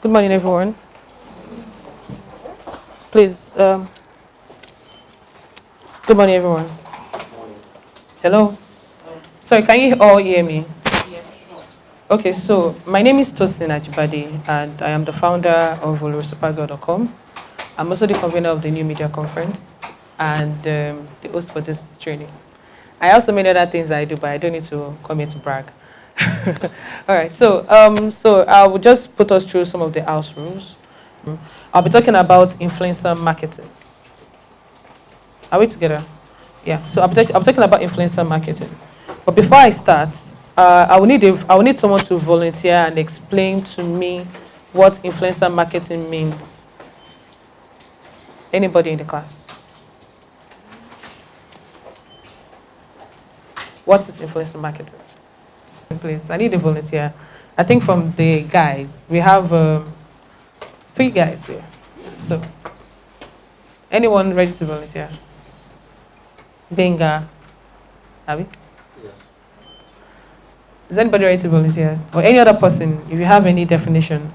Good morning, everyone. Please, good morning, everyone. Hello. Sorry, can you all hear me? Okay, so my name is Tosin Ajibade, and I am the founder of OLORISUPERGAL.com. I'm also the convener of the New Media Conference and the host for this training. I also many other things I do, but I don't need to come here to brag. All right, so I will just put us through some of the house rules. I'll be talking about influencer marketing. Are we together? Yeah. So I'm talking about influencer marketing. But before I start, I will need someone to volunteer and explain to me what influencer marketing means. Anybody in the class? What is influencer marketing? Please, I need a volunteer. I think from the guys, we have 3 guys here. So, anyone ready to volunteer? Benga, Abby? Yes. Is anybody ready to volunteer? Or any other person, if you have any definition?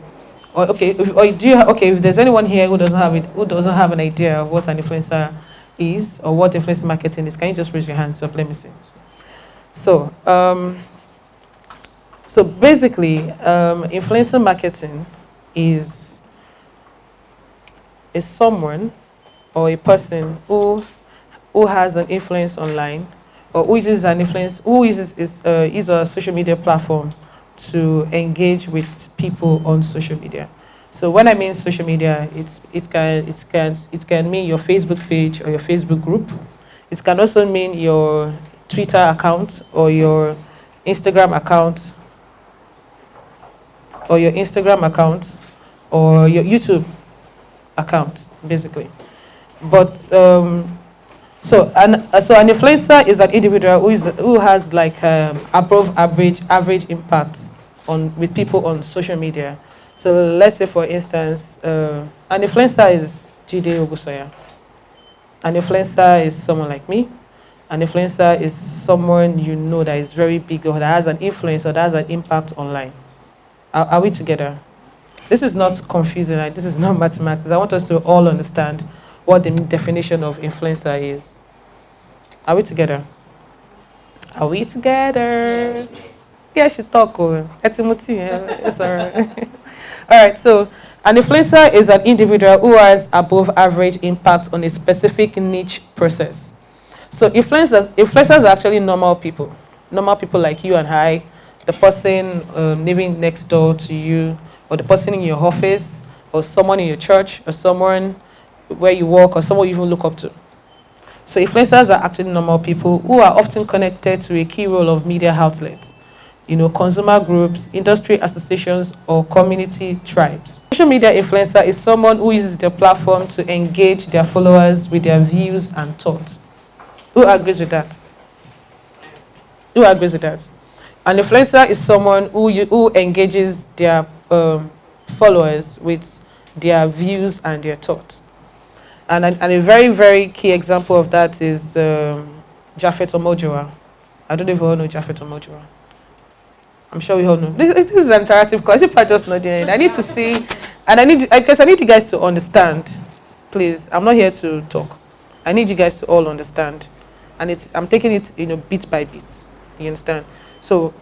Or okay, if there's anyone here who doesn't have an idea of what an influencer is or what influencer marketing is, can you just raise your hands up? Let me see. So, basically, influencer marketing is someone or a person who has an influence online, or who uses a social media platform to engage with people on social media. So when I mean social media, it can mean your Facebook page or your Facebook group. It can also mean your Twitter account or your Instagram account or your YouTube account, basically. But so an influencer is an individual who has like above average impact with people on social media. So let's say, for instance, an influencer is Jide Ogusoya. An influencer is someone like me. An influencer is someone you know that is very big or that has an influence or that has an impact online. Are we together? This is not confusing. This is not mathematics. I want us to all understand what the definition of influencer is. Are we together? Are we together? Yes. Yeah, she talk. It's all right. All right. So, an influencer is an individual who has above average impact on a specific niche process. So, influencers are actually normal people like you and I, the person living next door to you, or the person in your office, or someone in your church, or someone where you work, or someone you even look up to. So influencers are actually normal people who are often connected to a key role of media outlets, consumer groups, industry associations, or community tribes. Social media influencer is someone who uses their platform to engage their followers with their views and thoughts. Who agrees with that? Who agrees with that? An influencer is someone who engages their followers with their views and their thoughts. And a very, very key example of that is Japhet Omojoa. I don't know if you all know Japhet Omojoa. I'm sure we all know. This is an interactive class. If I just know the name, I need to see, and I need you guys to understand. Please, I'm not here to talk. I need you guys to all understand, and I'm taking it, bit by bit. You understand? So,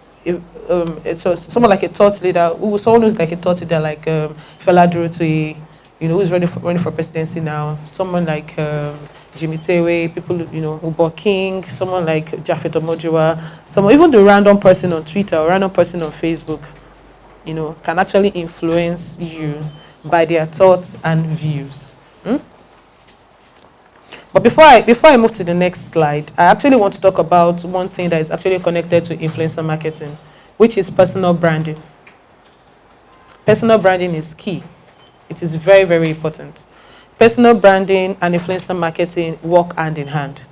so someone like a thought leader, someone who's like a thought leader, like Fela Duroti, who's running for presidency now. Someone like Jimmy Tewe, people, Ubo King, someone like Japhet Omojoa, even the random person on Twitter or random person on Facebook, can actually influence you by their thoughts and views. But before I move to the next slide, I actually want to talk about one thing that is actually connected to influencer marketing, which is personal branding. Personal branding is key. It is very, very important. Personal branding and influencer marketing work hand in hand.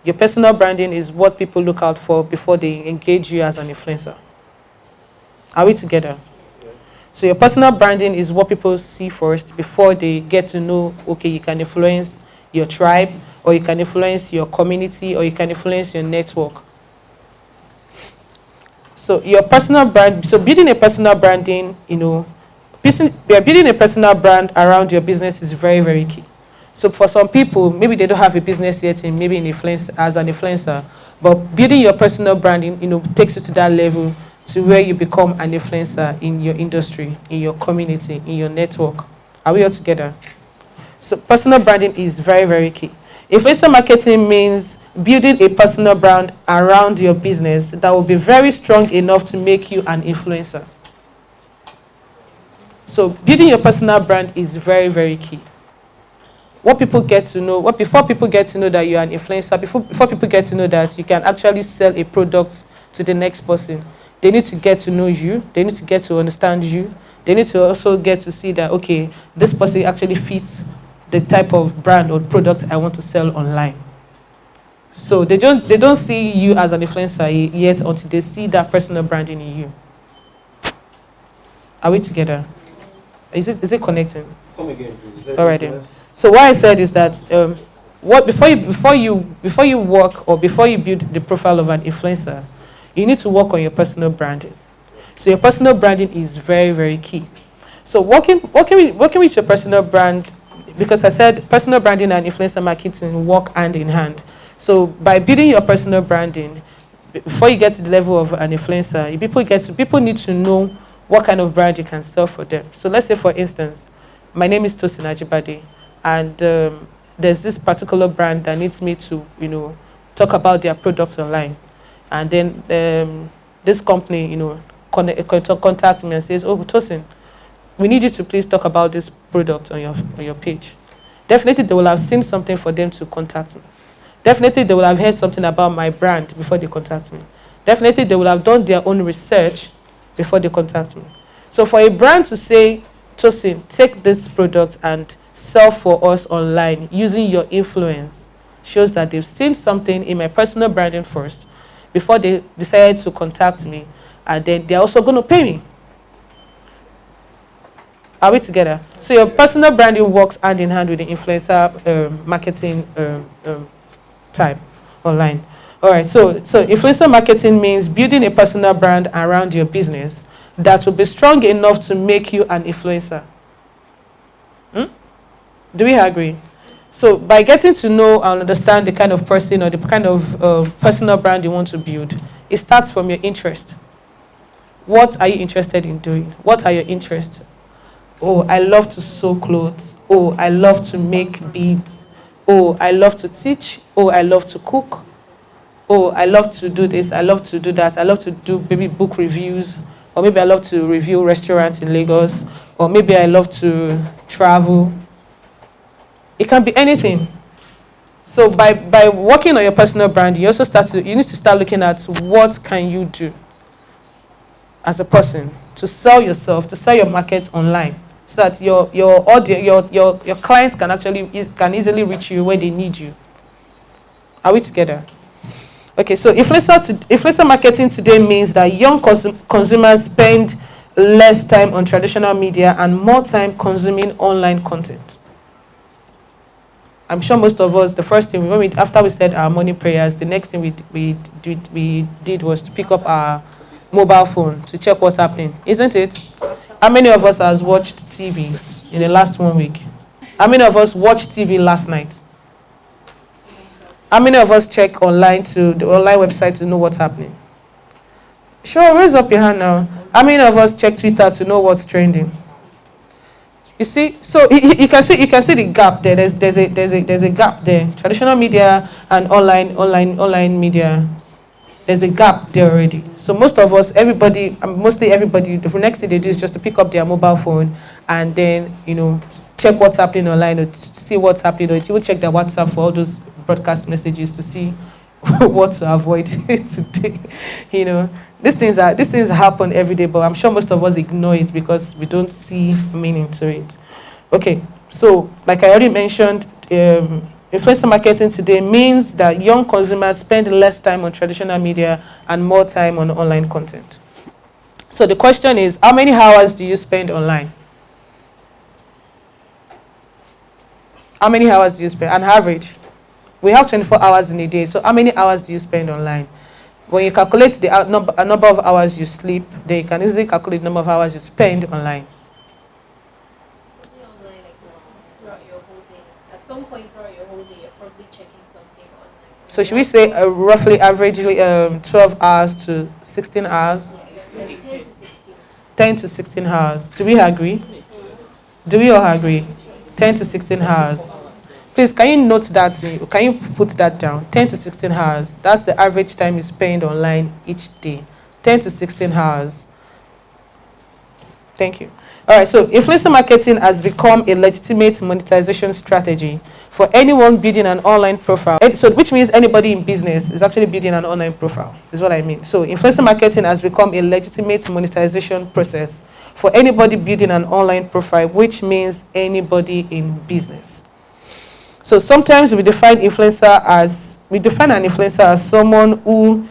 Your personal branding is what people look out for before they engage you as an influencer. Are we together? Yeah. So your personal branding is what people see first before they get to know, okay, you can influence your tribe, or you can influence your community, or you can influence your network. So your personal brand, so building a personal branding, Building a personal brand around your business is very, very key. So for some people, maybe they don't have a business yet, in maybe as an influencer, but building your personal branding, takes you to that level to where you become an influencer in your industry, in your community, in your network. Are we all together? So personal branding is very, very key. Influencer marketing means building a personal brand around your business that will be very strong enough to make you an influencer. So building your personal brand is very, very key. Before people get to know that you're an influencer, before people get to know that you can actually sell a product to the next person, they need to get to know you, they need to get to understand you, they need to also get to see that, okay, this person actually fits the type of brand or product I want to sell online. So they don't see you as an influencer yet until they see that personal branding in you. Are we together? Is it connecting? Come again, please. All right then. So what I said is that before you work or before you build the profile of an influencer, you need to work on your personal branding. So your personal branding is very, very key. So working with your personal brand, because I said personal branding and influencer marketing work hand in hand. So by building your personal branding, before you get to the level of an influencer, people need to know what kind of brand you can sell for them. So let's say, for instance, my name is Tosin Ajibade, and there's this particular brand that needs me to, talk about their products online. And then this company, contacts me and says, "Oh, Tosin, we need you to please talk about this product on your page." Definitely, they will have seen something for them to contact me. Definitely, they will have heard something about my brand before they contact me. Definitely, they will have done their own research before they contact me. So for a brand to say, "Tosin, take this product and sell for us online using your influence," shows that they've seen something in my personal branding first before they decided to contact me, and then they're also going to pay me. Are we together? So your personal branding works hand in hand with the influencer marketing type online. All right, so influencer marketing means building a personal brand around your business that will be strong enough to make you an influencer. Do we agree? So by getting to know and understand the kind of person or the kind of personal brand you want to build, it starts from your interest. What are you interested in doing? What are your interests? Oh, I love to sew clothes. Oh, I love to make beads. Oh, I love to teach. Oh, I love to cook. Oh, I love to do this. I love to do that. I love to do maybe book reviews. Or maybe I love to review restaurants in Lagos. Or maybe I love to travel. It can be anything. So by working on your personal brand, you need to start looking at what can you do as a person to sell yourself, to sell your market online, so that your audience, your clients can easily reach you where they need you. Are we together? Okay, so influencer marketing today means that young consumers spend less time on traditional media and more time consuming online content. I'm sure most of us, the first thing after we said our morning prayers, the next thing we did was to pick up our mobile phone to check what's happening, isn't it? How many of us has watched TV in the last 1 week? How many of us watched TV last night? How many of us check the online website to know what's happening? Sure, raise up your hand now. How many of us check Twitter to know what's trending? You see, so you can see the gap there. There's a gap there. Traditional media and online media. There's a gap there already. So mostly everybody, the next thing they do is just to pick up their mobile phone and then check what's happening online or to see what's happening, or even check their WhatsApp for all those broadcast messages to see what to avoid today. These things happen every day, but I'm sure most of us ignore it because we don't see meaning to it. Okay, so like I already mentioned, influencer marketing today means that young consumers spend less time on traditional media and more time on online content. So the question is, how many hours do you spend online? How many hours do you spend? On average, we have 24 hours in a day. So how many hours do you spend online? When you calculate the number of hours you sleep, then you can easily calculate the number of hours you spend online. some point throughout your whole day, you're probably checking something online. So should we say roughly averagely 12 hours to 16 hours? Yeah, 10 to 16. 10 to 16 hours. Do we agree? Do we all agree? 10 to 16 hours. Please, can you note that? Can you put that down? 10 to 16 hours. That's the average time you spend online each day. 10 to 16 hours. Thank you. All right, so influencer marketing has become a legitimate monetization strategy for anyone building an online profile. So, which means anybody in business is actually building an online profile, is what I mean. So, influencer marketing has become a legitimate monetization process for anybody building an online profile, which means anybody in business. So, sometimes we define an influencer as someone who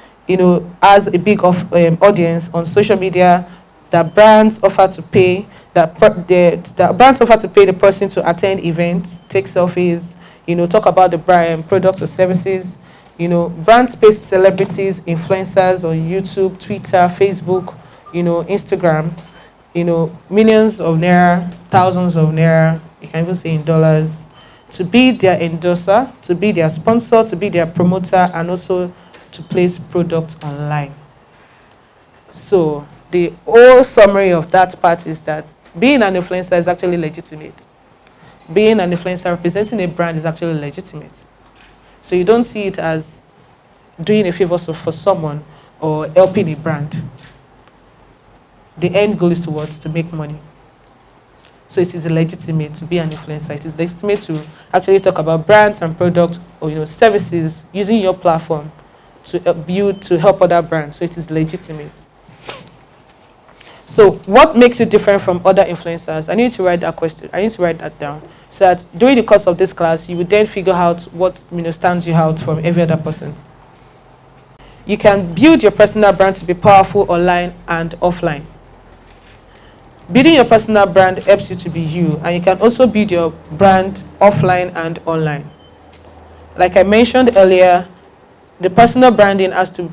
has a big audience on social media that brands offer to pay brands offer to pay the person to attend events, take selfies, talk about the brand products or services. Brands pay celebrities, influencers on YouTube, Twitter, Facebook, Instagram, millions of naira, thousands of naira, you can even say in dollars, to be their endorser, to be their sponsor, to be their promoter, and also to place products online. So the whole summary of that part is that being an influencer is actually legitimate. Being an influencer representing a brand is actually legitimate. So you don't see it as doing a favor for someone or helping a brand. The end goal is towards to make money. So it is legitimate to be an influencer. It is legitimate to actually talk about brands and products or services using your platform to help other brands. So it is legitimate. So what makes you different from other influencers? I need to write that question. I need to write that down so that during the course of this class, you would then figure out what stands you out from every other person. You can build your personal brand to be powerful online and offline. Building your personal brand helps you to be you, and you can also build your brand offline and online. Like I mentioned earlier, the personal branding has to,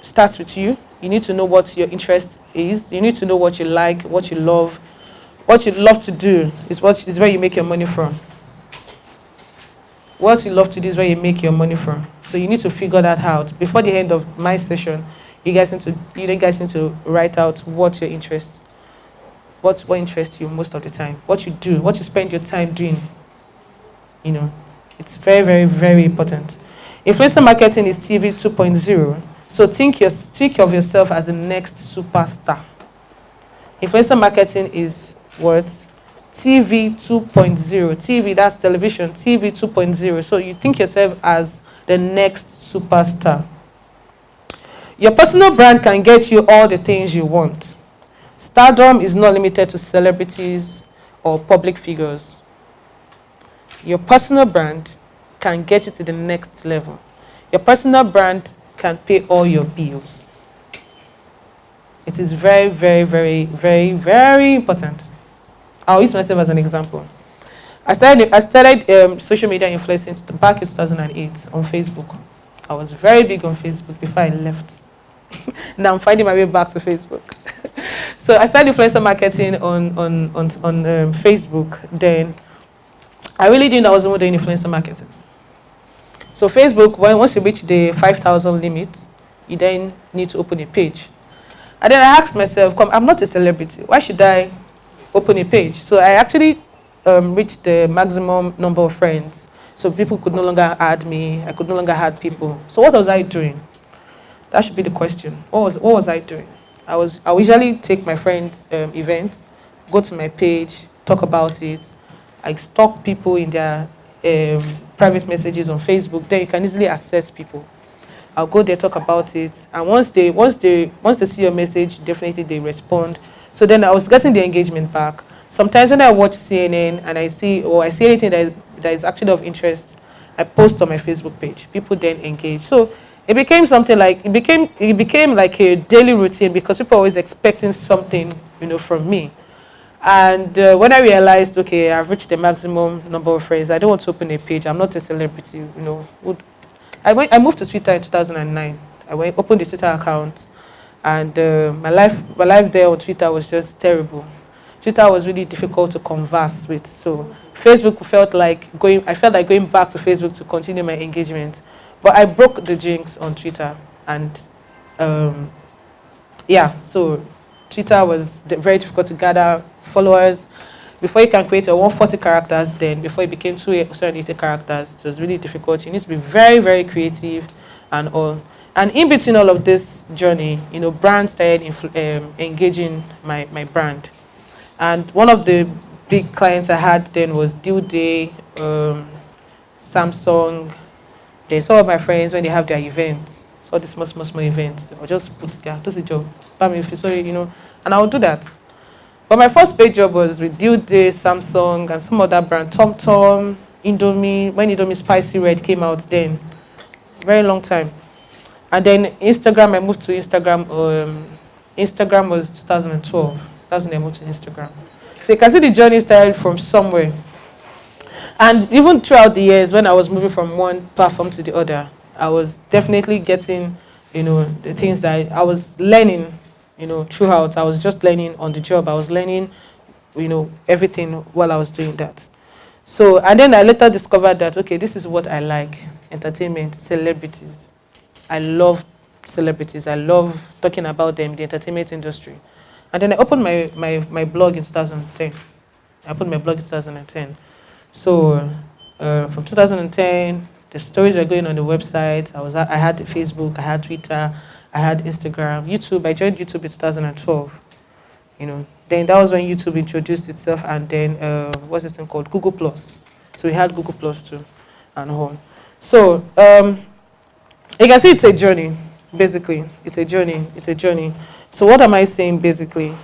starts with you. You need to know what your interest is. You need to know what you like, what you love. What you love to do is where you make your money from. What you love to do is where you make your money from. So you need to figure that out. Before the end of my session, you guys need to write out what your interest, what interests you most of the time. What you do, what you spend your time doing. It's very, very, very important. Influencer marketing is TV 2.0. So think of yourself as the next superstar. Influencer marketing is what? TV 2.0. TV, that's television. TV 2.0. So you think yourself as the next superstar. Your personal brand can get you all the things you want. Stardom is not limited to celebrities or public figures. Your personal brand can get you to the next level. Your personal brand can pay all your bills. It is very, very, very, very, very important. I'll use myself as an example. I started social media influencing back in 2008 on Facebook. I was very big on Facebook before I left. Now I'm finding my way back to Facebook. So I started influencer marketing on Facebook. Then I really didn't know I was doing influencer marketing. So Facebook, once you reach the 5,000 limit, you then need to open a page. And then I asked myself, I'm not a celebrity. Why should I open a page? So I actually reached the maximum number of friends. So people could no longer add me. I could no longer add people. So what was I doing? That should be the question. What was I doing? I would usually take my friends' events, go to my page, talk about it. I stalk people in their private messages on Facebook. Then you can easily access people. I'll go there, talk about it, and once they see your message, definitely they respond. So then I was getting the engagement back. Sometimes when I watch CNN and I see anything that is actually of interest, I post on my Facebook page. People then engage. So it became like a daily routine because people are always expecting something, from me. And when I realized, okay, I've reached the maximum number of friends, I don't want to open a page. I'm not a celebrity, I moved to Twitter in 2009. I opened a Twitter account, and my life there on Twitter was just terrible. Twitter was really difficult to converse with. So Facebook felt like I felt like going back to Facebook to continue my engagement. But I broke the jinx on Twitter, and yeah, so Twitter was very difficult to gather followers. Before you can create a 140 characters, then before it became 280 characters, it was really difficult. You need to be very, very creative and all. And in between all of this journey, brands started engaging my brand. And one of the big clients I had then was Due Day, Samsung. Then some of my friends, when they have their events, all these small events, I'll just put together, do the job. If you sorry, and I'll do that. But my first paid job was with Due Day, Samsung, and some other brand, TomTom, Indomie. When Indomie Spicy Red came out, then very long time. And then Instagram, I moved to Instagram. Instagram was 2012. That's when I moved to Instagram. So you can see the journey started from somewhere. And even throughout the years, when I was moving from one platform to the other, I was definitely getting, the things that I was learning, throughout. I was just learning on the job. I was learning, everything while I was doing that. So, and then I later discovered that, okay, this is what I like, entertainment, celebrities. I love celebrities. I love talking about them, the entertainment industry. And then I opened my blog in 2010. I opened my blog in 2010. So from 2010, the stories were going on the website. I had Facebook, I had Twitter, I had Instagram, YouTube. I joined YouTube in 2012. Then that was when YouTube introduced itself, and then what's this thing called? Google Plus. So we had Google Plus too, and all. So you can see it's a journey. Basically, it's a journey. So what am I saying? Basically,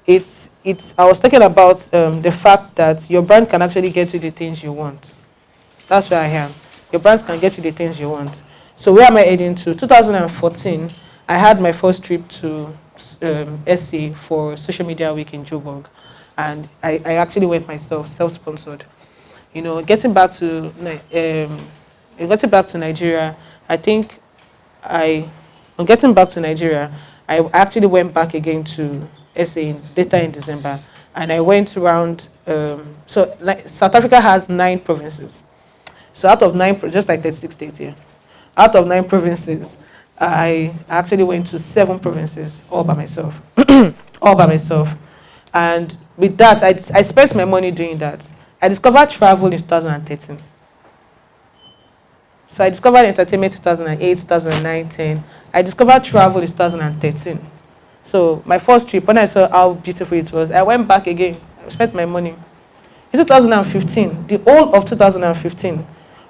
it's. I was talking about the fact that your brand can actually get you the things you want. That's where I am. Your brands can get you the things you want. So where am I heading to? 2014, I had my first trip to SA for Social Media Week in Joburg, and I actually went myself, self-sponsored. Getting back to Nigeria, I think on getting back to Nigeria, I actually went back again to SA later in December, and I went around. South Africa has 9 provinces. So out of 9, just like 36 states here, out of 9 provinces, I actually went to 7 provinces all by myself, all by myself. And with that, I spent my money doing that. I discovered travel in 2013. So I discovered entertainment in 2008, 2009, 10. I discovered travel in 2013. So my first trip, when I saw how beautiful it was, I went back again. I spent my money. In 2015, the whole of 2015,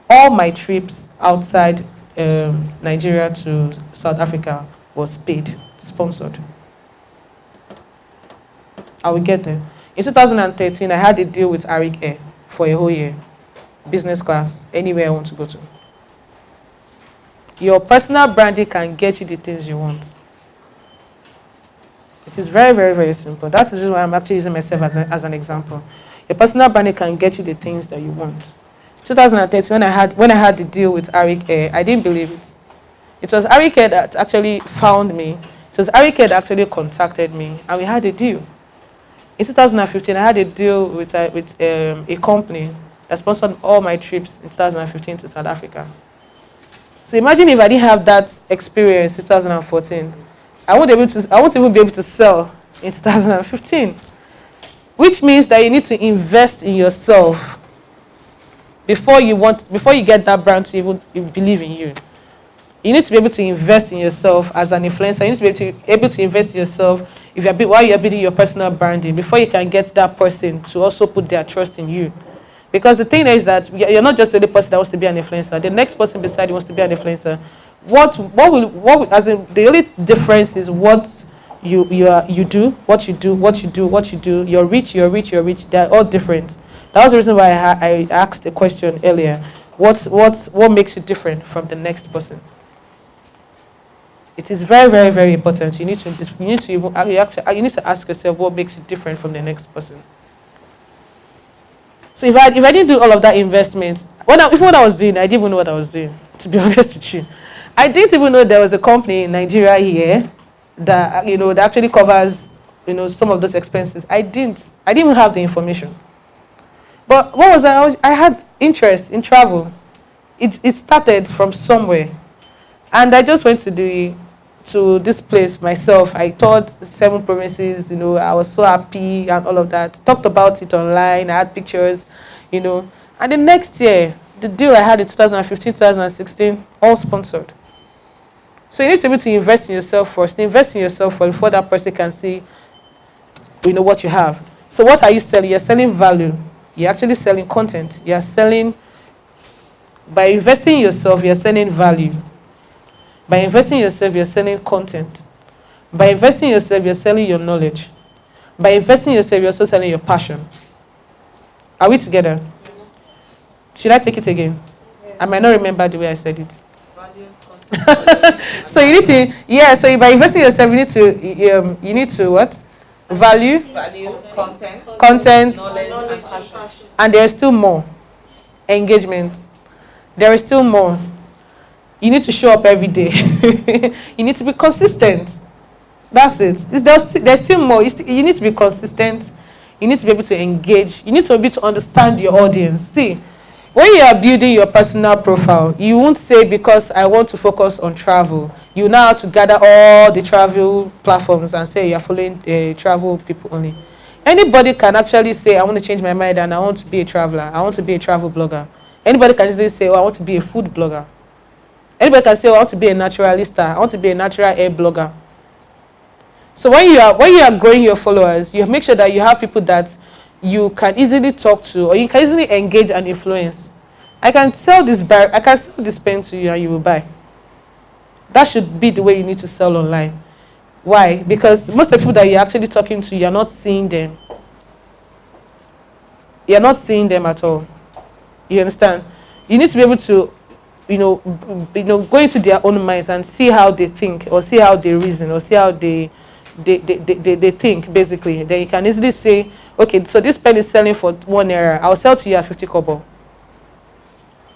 all my trips outside Nigeria to South Africa was paid, sponsored. I will get there. In 2013, I had a deal with Arik Air for a whole year. Business class, anywhere I want to go to. Your personal branding can get you the things you want. It is very, very, very simple. That's the reason why I'm actually using myself as an example. Your personal branding can get you the things that you want. 2013, when I had the deal with Arik Air, I didn't believe it. It was Arik Air that actually found me. It was Arik Air that actually contacted me, and we had a deal. In 2015, I had a deal with a company that sponsored all my trips in 2015 to South Africa. So imagine if I didn't have that experience in 2014, I won't even be able to sell in 2015. Which means that you need to invest in yourself before you get that brand to even believe in you. You need to be able to invest in yourself as an influencer. You need to be able to invest in yourself while you're building your personal branding before you can get that person to also put their trust in you. Because the thing is that you're not just the only person that wants to be an influencer. The next person beside you wants to be an influencer. The only difference is what you do, what you do. Your reach. They're all different. That was the reason why I asked the question earlier. What makes you different from the next person? It is very, very, very important. You need to ask yourself what makes you different from the next person. So if I didn't do all of that investment, when I was doing, I didn't even know what I was doing. To be honest with you, I didn't even know there was a company in Nigeria here that that actually covers some of those expenses. I didn't even have the information. But what was I had interest in travel. It started from somewhere. And I just went to this place myself. I taught 7 provinces, I was so happy and all of that. Talked about it online, I had pictures, And the next year, the deal I had in 2015, 2016, all sponsored. So you need to be able to invest in yourself first. Invest in yourself first before that person can see, what you have. So what are you selling? You're selling value. You're actually selling content. You're selling, by investing in yourself, you're selling value. By investing in yourself, you're selling content. By investing in yourself, you're selling your knowledge. By investing in yourself, you're also selling your passion. Are we together? Should I take it again? I might not remember the way I said it. So you need to, so by investing in yourself, you need to what? Value, content, knowledge, and passion. and there is still more. Engagement. There is still more. You need to show up every day. You need to be consistent. That's it. There's still more. You need to be consistent. You need to be able to engage. You need to be able to understand your audience. See, when you are building your personal profile, you won't say because I want to focus on travel. You know how to gather all the travel platforms and say you are following travel people only. Anybody can actually say, I want to change my mind and I want to be a traveler. I want to be a travel blogger. Anybody can easily say, I want to be a food blogger. Anybody can say, I want to be a naturalista. I want to be a natural air blogger. So when you are growing your followers, you make sure that you have people that you can easily talk to or you can easily engage and influence. I can sell this pen to you and you will buy. That should be the way you need to sell online. Why? Because most of the people that you're actually talking to, you're not seeing them. You're not seeing them at all. You understand? You need to be able to, go into their own minds and see how they think or see how they reason or see how they think, basically. Then you can easily say, okay, so this pen is selling for 1 naira. I'll sell to you at 50 kobo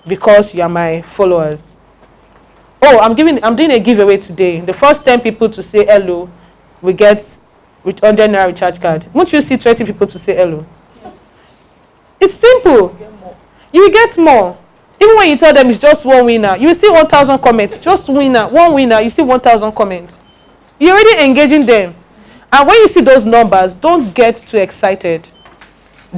because you are my followers. Oh, I'm doing a giveaway today. The first 10 people to say hello will get with 100 naira recharge card. Won't you see 20 people to say hello? It's simple. You will get more. Even when you tell them it's just one winner, you will see 1,000 comments. Just one winner, you see 1,000 comments. You're already engaging them. And when you see those numbers, don't get too excited.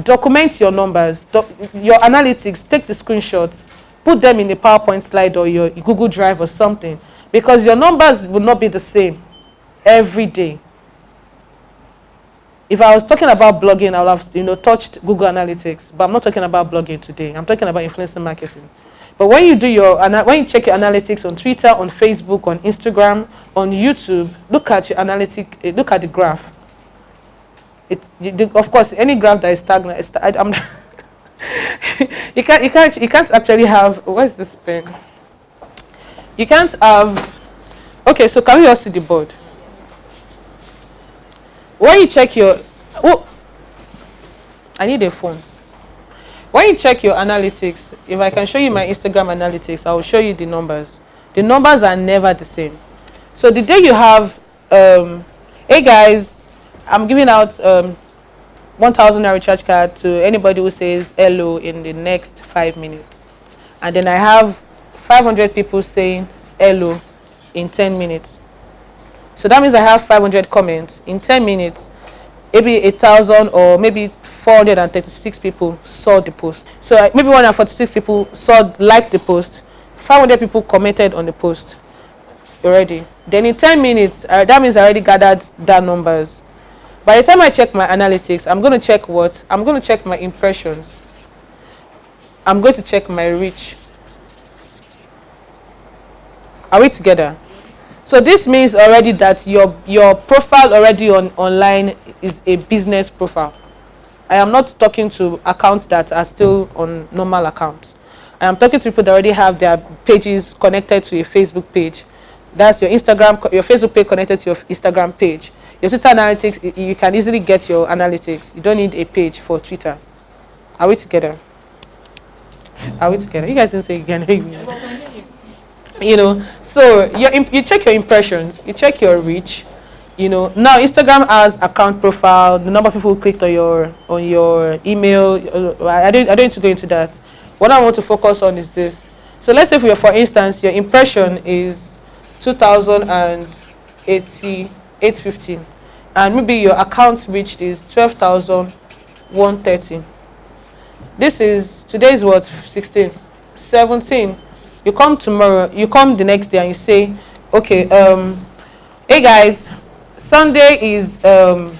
Document your numbers, your analytics, take the screenshots, put them in a PowerPoint slide or your Google Drive or something. Because your numbers will not be the same every day. If I was talking about blogging, I would have touched Google Analytics. But I'm not talking about blogging today. I'm talking about influencer marketing. But when you check your analytics on Twitter, on Facebook, on Instagram, on YouTube, look at your look at the graph. Of course, any graph that is stagnant, you can't actually have. Where's this pen? You can't have. Okay, so can we all see the board? When you check your, I need a phone. When you check your analytics, if I can show you my Instagram analytics, I will show you the numbers. The numbers are never the same. So the day you have, hey guys, I'm giving out 1,000 recharge card to anybody who says hello in the next 5 minutes. And then I have 500 people saying hello in 10 minutes. So that means I have 500 comments. In 10 minutes, maybe 1,000 or maybe 436 people saw the post. So maybe 146 people liked the post. 500 people commented on the post already. Then in 10 minutes, that means I already gathered that numbers. By the time I check my analytics, I'm going to check what? I'm going to check my impressions. I'm going to check my reach. Are we together? So this means already that your profile already online is a business profile. I am not talking to accounts that are still on normal accounts. I am talking to people that already have their pages connected to a Facebook page. That's your Facebook page connected to your Instagram page. Your Twitter analytics, you can easily get your analytics. You don't need a page for Twitter. Are we together? Are we together? You guys didn't say you can hear me. So you check your impressions, you check your reach, Now Instagram has account profile, the number of people who clicked on your email. I don't need to go into that. What I want to focus on is this. So let's say for instance, your impression is 2,080,815, and maybe your account reached is 12,130. This is today's what, 16, 17. You come tomorrow, you come the next day and you say, okay, hey guys, Sunday is a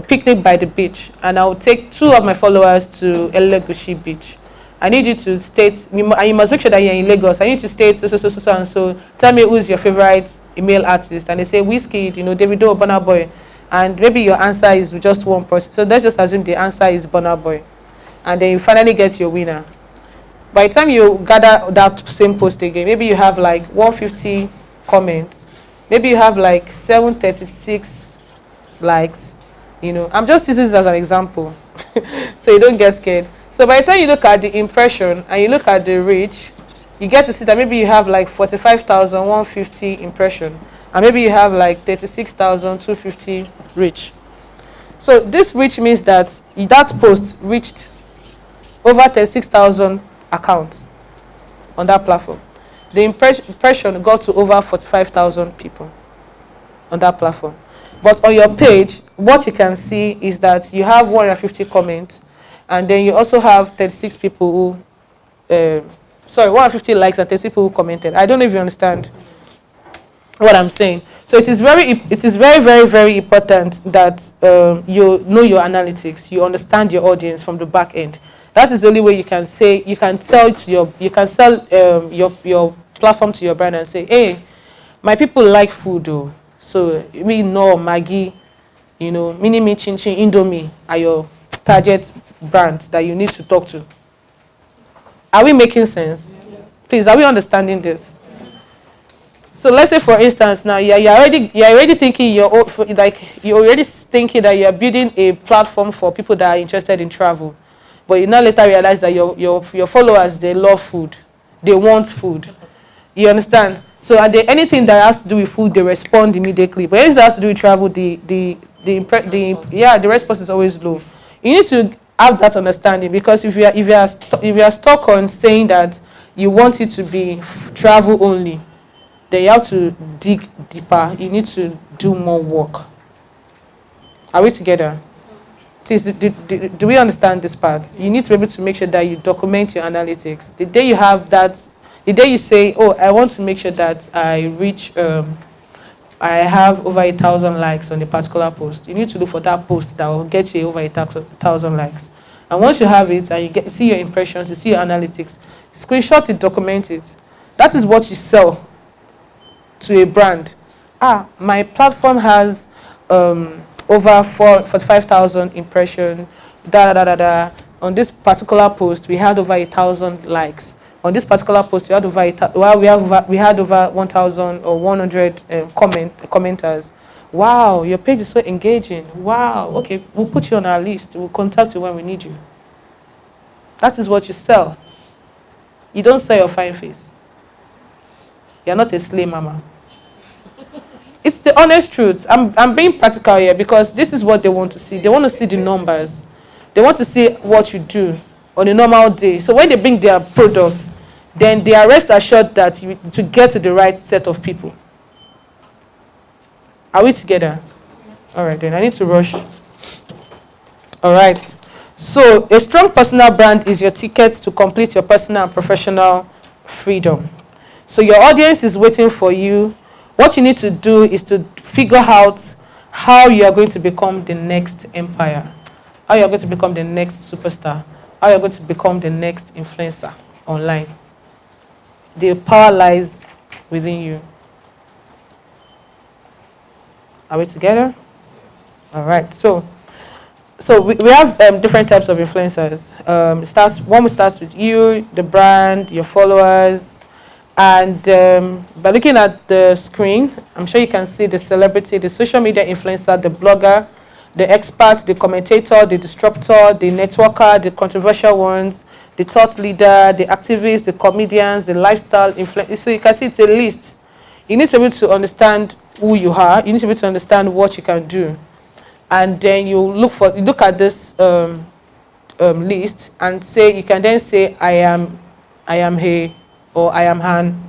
picnic by the beach, and I'll take 2 of my followers to Elegushi Beach. I need you to state, and you must make sure that you're in Lagos. I need to state so and so. Tell me who's your favorite email artist, and they say Wizkid, Davido, Burna Boy, and maybe your answer is just one person. So let's just assume the answer is Burna Boy, and then you finally get your winner. By the time you gather that same post again, maybe you have like 150 comments. Maybe you have like 736 likes. I'm just using this as an example, so you don't get scared. So by the time you look at the impression and you look at the reach, you get to see that maybe you have like 45,150 impression, and maybe you have like 36,250 reach. So this reach means that post reached over 36,000 accounts on that platform. The impression got to over 45,000 people on that platform. But on your page, what you can see is that you have 150 comments, and then you also have 36 people who, 150 likes and 36 people who commented. I don't know if you understand what I'm saying. So it is very, very, very important that you know your analytics, you understand your audience from the back end. That is the only way you can sell your platform to your brand and say, hey, my people like food though. So me know Maggie, mini me chin chin Indomie are your target brands that you need to talk to. Are we making sense? Yes. Please, are we understanding this? So let's say for instance now you're already thinking you're already thinking that you're building a platform for people that are interested in travel. But you now later realize that your followers, they love food. They want food. You understand? So anything that has to do with food, they respond immediately. But anything that has to do with travel, the response is always low. You need to have that understanding, because if you are stuck on saying that you want it to be travel only, then you have to dig deeper. You need to do more work. Are we together? Please, do we understand this part? You need to be able to make sure that you document your analytics. The day you have that, the day you say, oh, I want to make sure that I reach, I have over 1,000 likes on a particular post, you need to look for that post that will get you over 1,000 likes. And once you have it and you see your impressions, you see your analytics, screenshot it, document it. That is what you sell to a brand. My platform has over 45,000 impressions. On this particular post, we had over 1,000 likes. On this particular post, we had over 1,000 or 100 commenters. Wow, your page is so engaging. Wow, okay, we'll put you on our list. We'll contact you when we need you. That is what you sell. You don't sell your fine face. You're not a slay mama. It's the honest truth. I'm being practical here because this is what they want to see. They want to see the numbers. They want to see what you do on a normal day. So when they bring their products, then they are rest assured that to get to the right set of people. Are we together? All right, then I need to rush. All right. So a strong personal brand is your ticket to complete your personal and professional freedom. So your audience is waiting for you. What you need to do is to figure out how you are going to become the next empire, how you are going to become the next superstar, how you are going to become the next influencer online. The power lies within you. Are we together? All right. So we have different types of influencers. One starts with you, the brand, your followers. And by looking at the screen, I'm sure you can see the celebrity, the social media influencer, the blogger, the expert, the commentator, the disruptor, the networker, the controversial ones, the thought leader, the activists, the comedians, the lifestyle influencer. So you can see it's a list. You need to be able to understand who you are. You need to be able to understand what you can do, and then you look at this list and say you can then say I am he or I am Han.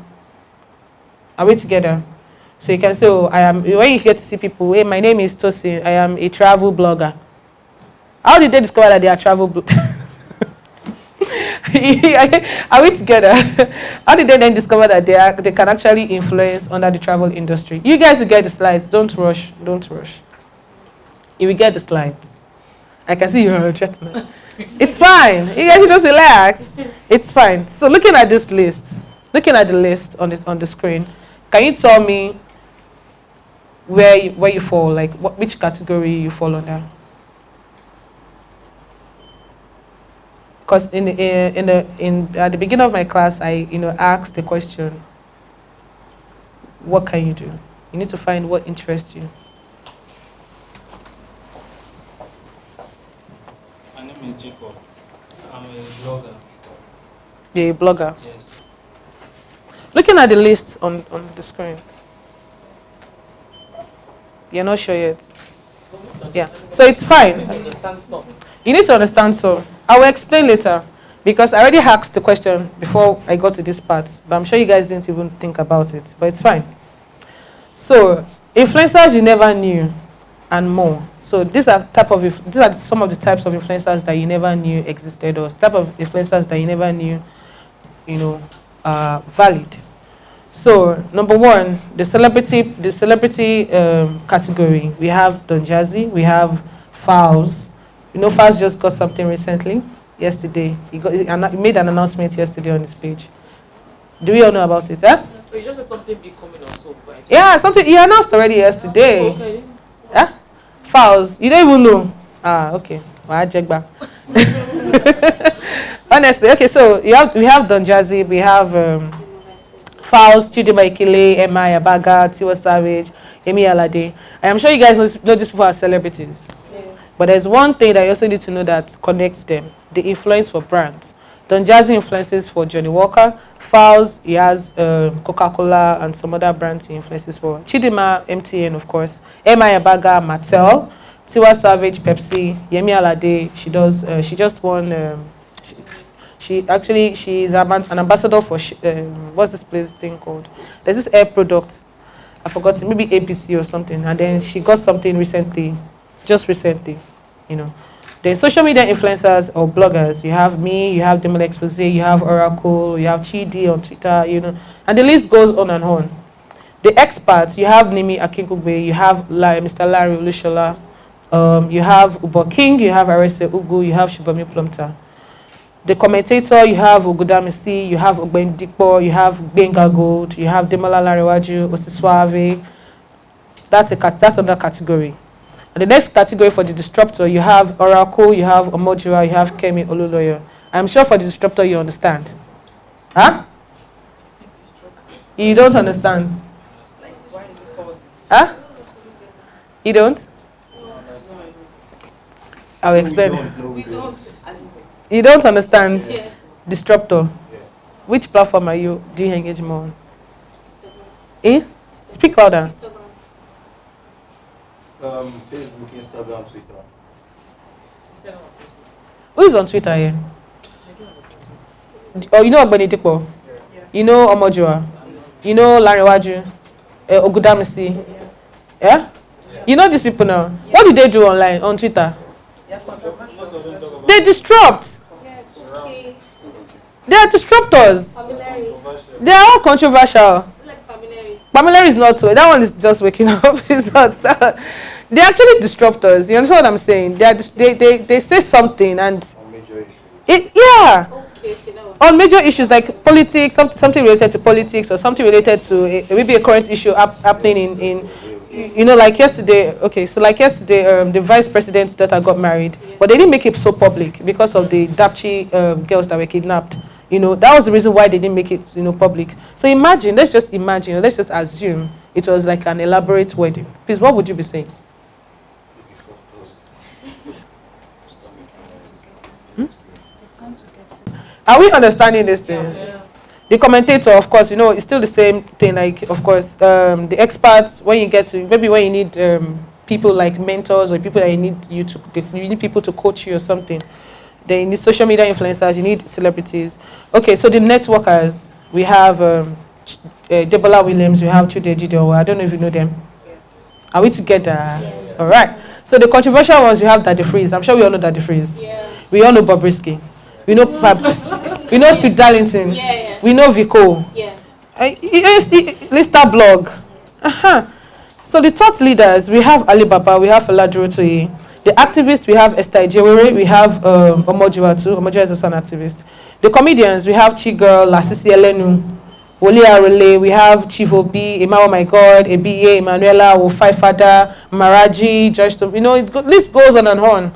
Are we together? So you can say, oh, I am. When you get to see people, hey, my name is Tosin. I am a travel blogger. How did they discover that they are travel bloggers? Are we together? How did they then discover that they can actually influence under the travel industry? You guys will get the slides. Don't rush. Don't rush. You will get the slides. I can see you're threatening. It's fine. You guys should just relax. It's fine. So looking at this list, looking at the list on the screen, can you tell me where you fall? Like which category you fall under? Because at the beginning of my class, I asked the question, what can you do? You need to find what interests you. My name is Jacob. I'm a blogger. You're a blogger. Yes. Looking at the list on the screen. You're not sure yet. Yeah. So it's fine. You need to understand some. I will explain later because I already asked the question before I got to this part, but I'm sure you guys didn't even think about it, but it's fine. So, influencers you never knew and more. So these are some of the types of influencers that you never knew existed, or type of influencers that you never knew, valid. So number one, the celebrity category. We have Don Jazzy, we have Fowls. Faz just got something recently, yesterday. He made an announcement yesterday on his page. Do we all know about it? Eh? So you just said something big coming or so, right? Yeah, something he announced already yesterday. Okay. Yeah? Fowls. You don't even know. Ah, okay. Well, I check back. Honestly, okay, so we have Don Jazzy, we have Fowls, Chidima Ikile, Emma Yabaga, Tiwa Savage, Emi Alade. I am sure you guys know these people are celebrities. But there's one thing that you also need to know that connects them: the influence for brands. Don Jazzy influences for Johnny Walker. Fowls, he has Coca-Cola and some other brands he influences for. Chidima, MTN, of course. Emma Yabaga, Mattel. Tiwa Savage, Pepsi. Yemi Alade, she just won. She's an ambassador for what's this place thing called? There's this air product. I forgot it, maybe APC or something. And then she got something recently. Just recently, The social media influencers or bloggers, you have me, you have Demel Expose, you have Oracle, you have Chidi on Twitter, and the list goes on and on. The experts, you have Nimi Akinkugbe, you have Mr. Larry Olushola, you have Ubo King, you have Arese Ugu, you have Shubami Plumter. The commentator, you have Ogudamisi, you have Ogben Dikpo, you have Benga Gold, you have Demola Lariwaju, Osiswave. That's another category. And the next category for the disruptor, you have Oracle, you have Omojura, you have Kemi Oluloyo. I'm sure for the disruptor you understand. Huh? You don't understand? Huh? You don't? I'll explain. You don't understand? Yes. Disruptor. Which platform do you engage more on? Eh? Speak louder. Facebook, Instagram, Twitter. Who is on Twitter here? Oh, you know Ogbeni Dikpo? Yeah. You know Omojua? You know Lariwaju? Ogudamisi? Yeah? You know these people now? What do they do online, on Twitter? They disrupt. Okay. They are disruptors. They are all controversial. Pamela is not so. That one is just waking up. It's not. They're actually disruptors. You understand what I'm saying? They say something and On major issues. yeah. Okay, On major issues like politics, something related to politics, or something related to maybe a current issue happening in like yesterday. Okay, so like yesterday, the vice president's daughter got married, but they didn't make it so public because of the Dapchi girls that were kidnapped. That was the reason why they didn't make it, public. So let's just assume it was like an elaborate wedding. Please, what would you be saying? Are we understanding this thing? Yeah. The commentator, of course, it's still the same thing. Like, of course, the experts. When you get to maybe when you need people like mentors or people that you need people to coach you or something. Then you need social media influencers. You need celebrities. Okay, so the networkers, we have Debola Williams. We have Chude Jideowo. I don't know if you know them. Are we together? Yes. All right. So the controversial ones, we have Daddy Freeze. I'm sure we all know Daddy Freeze. Yeah. We all know Bobrisky. We know we know Speed Darlington. Yeah. We know Vico. Yeah. Lista blog. So the thought leaders, we have Alibaba, we have Oladurotoye. The activists, we have Esther Ijewere, we have Omojuwa too. Omojuwa is also an activist. The comedians, we have Chigirl, Lasisi Elenu, Wole Arole, we have Chief Obi, Emma Oh My God, Ebiye, Emanuela, Wofai Fada, Maraji, Joyce Tom. List goes on and on.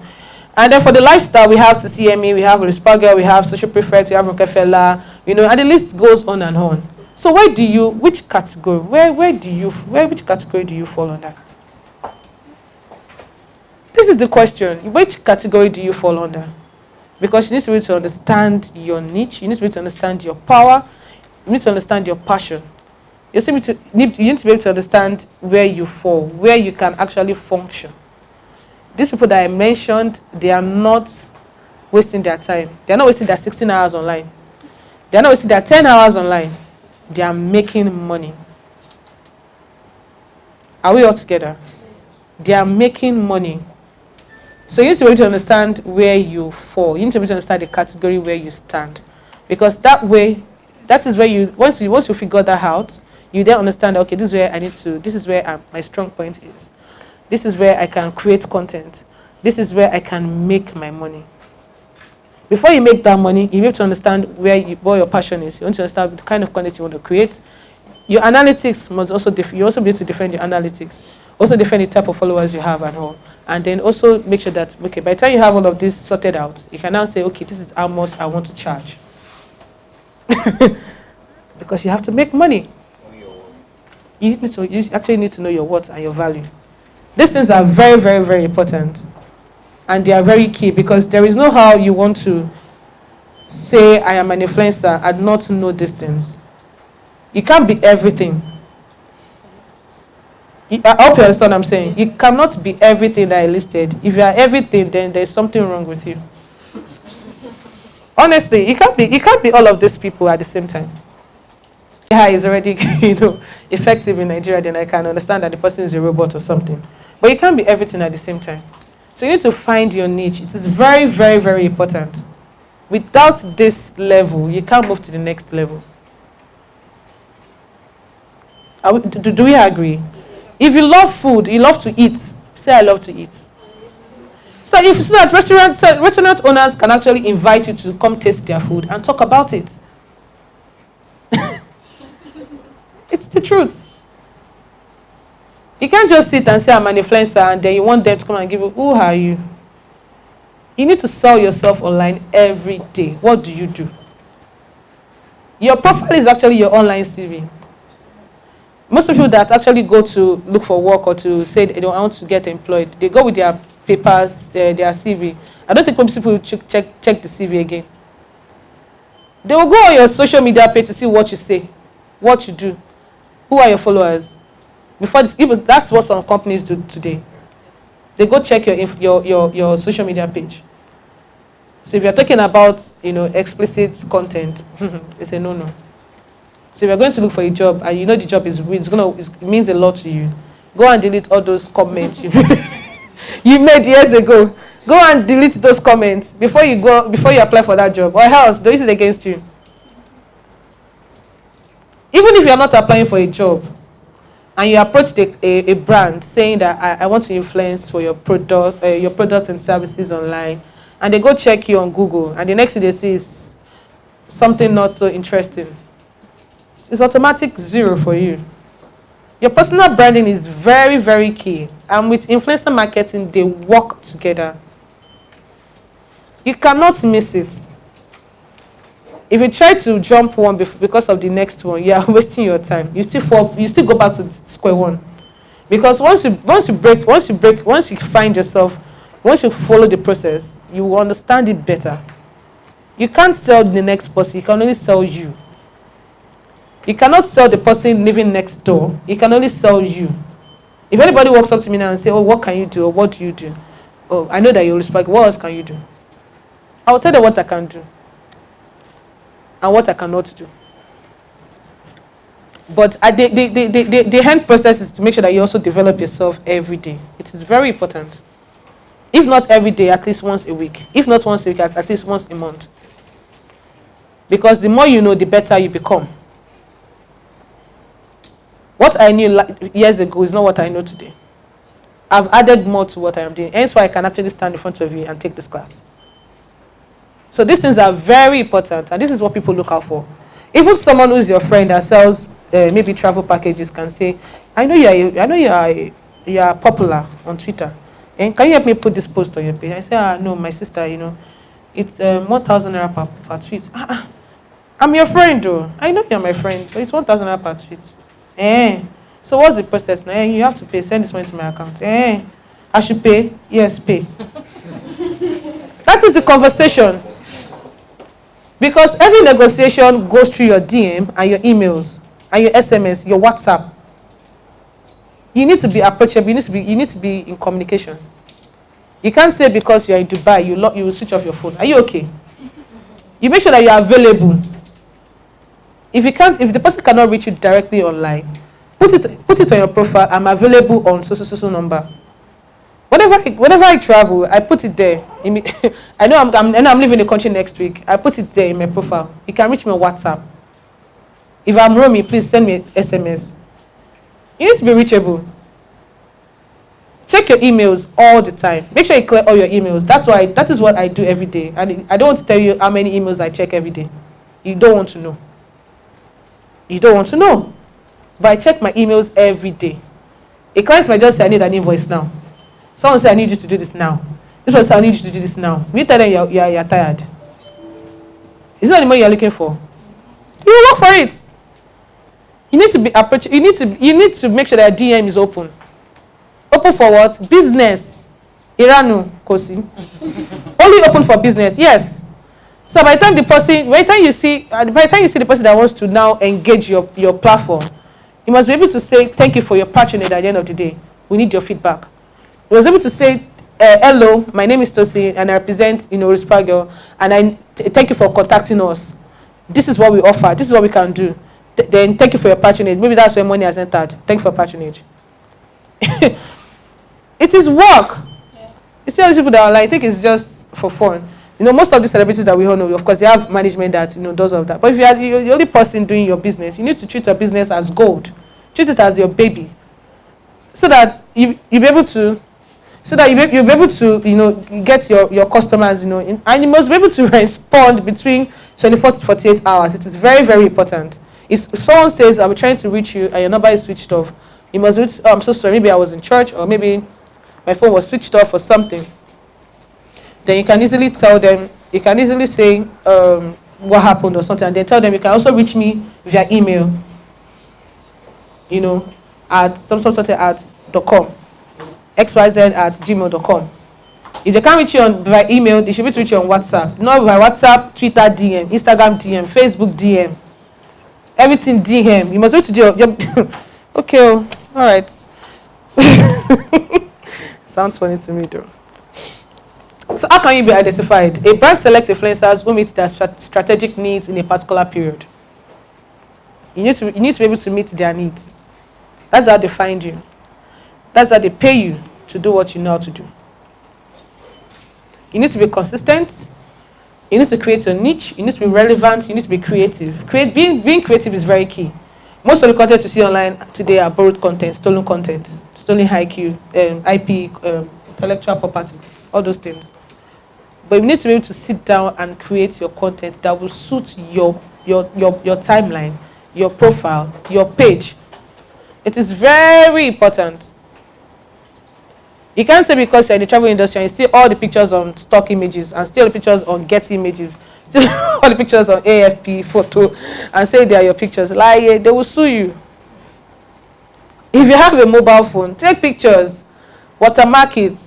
And then for the lifestyle, we have CCME, we have OLORISUPERGAL, we have Social Prefect, we have Rockefeller, and the list goes on and on. So which category, which category do you fall under? This is the question. Which category do you fall under? Because you need to be able to understand your niche, you need to be able to understand your power, you need to understand your passion. You need to be able to understand where you fall, where you can actually function. These people that I mentioned, they are not wasting their time. They are not wasting their 16 hours online. They are not wasting their 10 hours online. They are making money. Are we all together? They are making money. So you need to be able to understand where you fall. You need to be able to understand the category where you stand. Because that is where once you figure that out, you then understand, okay, this is where my strong point is. This is where I can create content. This is where I can make my money. Before you make that money, you have to understand what your passion is. You want to understand the kind of content you want to create. Your analytics must also you also be able to defend your analytics. Also defend the type of followers you have and all. And then also make sure that, okay, by the time you have all of this sorted out, you can now say, okay, this is how much I want to charge. Because you have to make money. You actually need to know your worth and your value. These things are very, very, very important. And they are very key because there is no how you want to say I am an influencer and not know these things. You can't be everything. I hope you understand what I'm saying. You cannot be everything that I listed. If you are everything, then there's something wrong with you. Honestly, you can't be all of these people at the same time. AI is already, effective in Nigeria, then I can understand that the person is a robot or something. But you can't be everything at the same time. So you need to find your niche. It is very, very, very important. Without this level, you can't move to the next level. Do we agree? If you love food, you love to eat, say I love to eat. So that restaurant owners can actually invite you to come taste their food and talk about it. It's the truth. You can't just sit and say I'm an influencer and then you want them to come and give you, who are you? You need to sell yourself online every day. What do you do? Your profile is actually your online CV. Most people that actually go to look for work or to say they don't want to get employed, they go with their papers, their CV. I don't think most people will check the CV again. They will go on your social media page to see what you say, what you do, who are your followers. That's what some companies do today. They go check your social media page. So if you're talking about explicit content, it's a no-no. So if you're going to look for a job and the job it means a lot to you, go and delete all those comments you made years ago. Go and delete those comments before you apply for that job, or else they'll use it against you. Even if you're not applying for a job and you approach a brand saying that I want to influence for your products and services online, and they go check you on Google, and the next thing they see is something not so interesting, it's automatic 0 for you. Your personal branding is very, very key. And with influencer marketing, they work together. You cannot miss it. If you try to jump one because of the next one, you are wasting your time. You still go back to square one. Because once you find yourself, once you follow the process, you will understand it better. You can't sell the next person, you can only sell you. You cannot sell the person living next door. He can only sell you. If anybody walks up to me now and say, oh, what can you do? Or what do you do? Oh, I know that you'll respect. What else can you do? I will tell them what I can do and what I cannot do. But the end process is to make sure that you also develop yourself every day. It is very important. If not every day, at least once a week. If not once a week, at least once a month. Because the more you know, the better you become. What I knew years ago is not what I know today. I've added more to what I am doing. Hence why I can actually stand in front of you and take this class. So these things are very important, and this is what people look out for. Even someone who's your friend that sells maybe travel packages can say, I know you are popular on Twitter, and can you help me put this post on your page? I say, no, my sister, it's 1,000 naira per tweet. I'm your friend, though. I know you're my friend, but it's 1,000 naira per tweet. So what's the process now? You have to pay. Send this money to my account. I should pay. Yes, pay. That is the conversation. Because every negotiation goes through your DM and your emails and your SMS, your WhatsApp. You need to be approachable. You need to be in communication. You can't say because you're in Dubai, you will switch off your phone. Are you okay? You make sure that you are available. If the person cannot reach you directly online, put it on your profile. I'm available on so number. Whenever I travel, I put it there. I know I'm leaving the country next week. I put it there in my profile. You can reach me on WhatsApp. If I'm roaming, please send me SMS. You need to be reachable. Check your emails all the time. Make sure you clear all your emails. That is what I do every day. And I don't want to tell you how many emails I check every day. You don't want to know. You don't want to know. But I check my emails every day. A client might just say, I need an invoice now. Someone say, I need you to do this now. This one say, I need you to do this now. You tell them you're tired. Is that the money you're looking for? You work for it. You need to be approaching. You need to make sure that DM is open. Open for what? Business. Iranu Kosi. Only open for business. Yes. So by the time you see the person that wants to now engage your platform, you must be able to say thank you for your patronage at the end of the day. We need your feedback. You must be able to say hello, my name is Tosi and I represent OLORISUPERGAL, and I thank you for contacting us. This is what we offer. This is what we can do. Then thank you for your patronage. Maybe that's where money has entered. Thank you for patronage. It is work. Yeah. You see all these people that are like, I think it's just for fun. Most of the celebrities that we all know, of course, they have management that does all that. But if you're the only person doing your business, you need to treat your business as gold. Treat it as your baby, so that you'll be able to get your customers, and you must be able to respond between 24 to 48 hours. It is very, very important. If someone says, I'm trying to reach you and your number is switched off, you must reach, I'm so sorry, maybe I was in church, or maybe my phone was switched off or something. Then you can easily tell them, you can easily say what happened or something, and then tell them you can also reach me via email, at something@.com, xyz@gmail.com. If they can't reach you via email, they should be able to reach you on WhatsApp. Not via WhatsApp, Twitter DM, Instagram DM, Facebook DM. Everything DM. You must be able to do your okay, all right. Sounds funny to me though. So how can you be identified? A brand selects influencers who meet their strategic needs in a particular period. You need to be able to meet their needs. That's how they find you. That's how they pay you to do what you know how to do. You need to be consistent. You need to create a niche. You need to be relevant. You need to be creative. Being creative is very key. Most of the content you see online today are borrowed content, stolen IQ, IP, intellectual property, all those things. But you need to be able to sit down and create your content that will suit your timeline, your profile, your page. It is very important. You can't say because you're in the travel industry and you see all the pictures on stock images and still the pictures on Getty images, still all the pictures on AFP photo, and say they are your pictures. Like, they will sue you. If you have a mobile phone, take pictures, watermark it,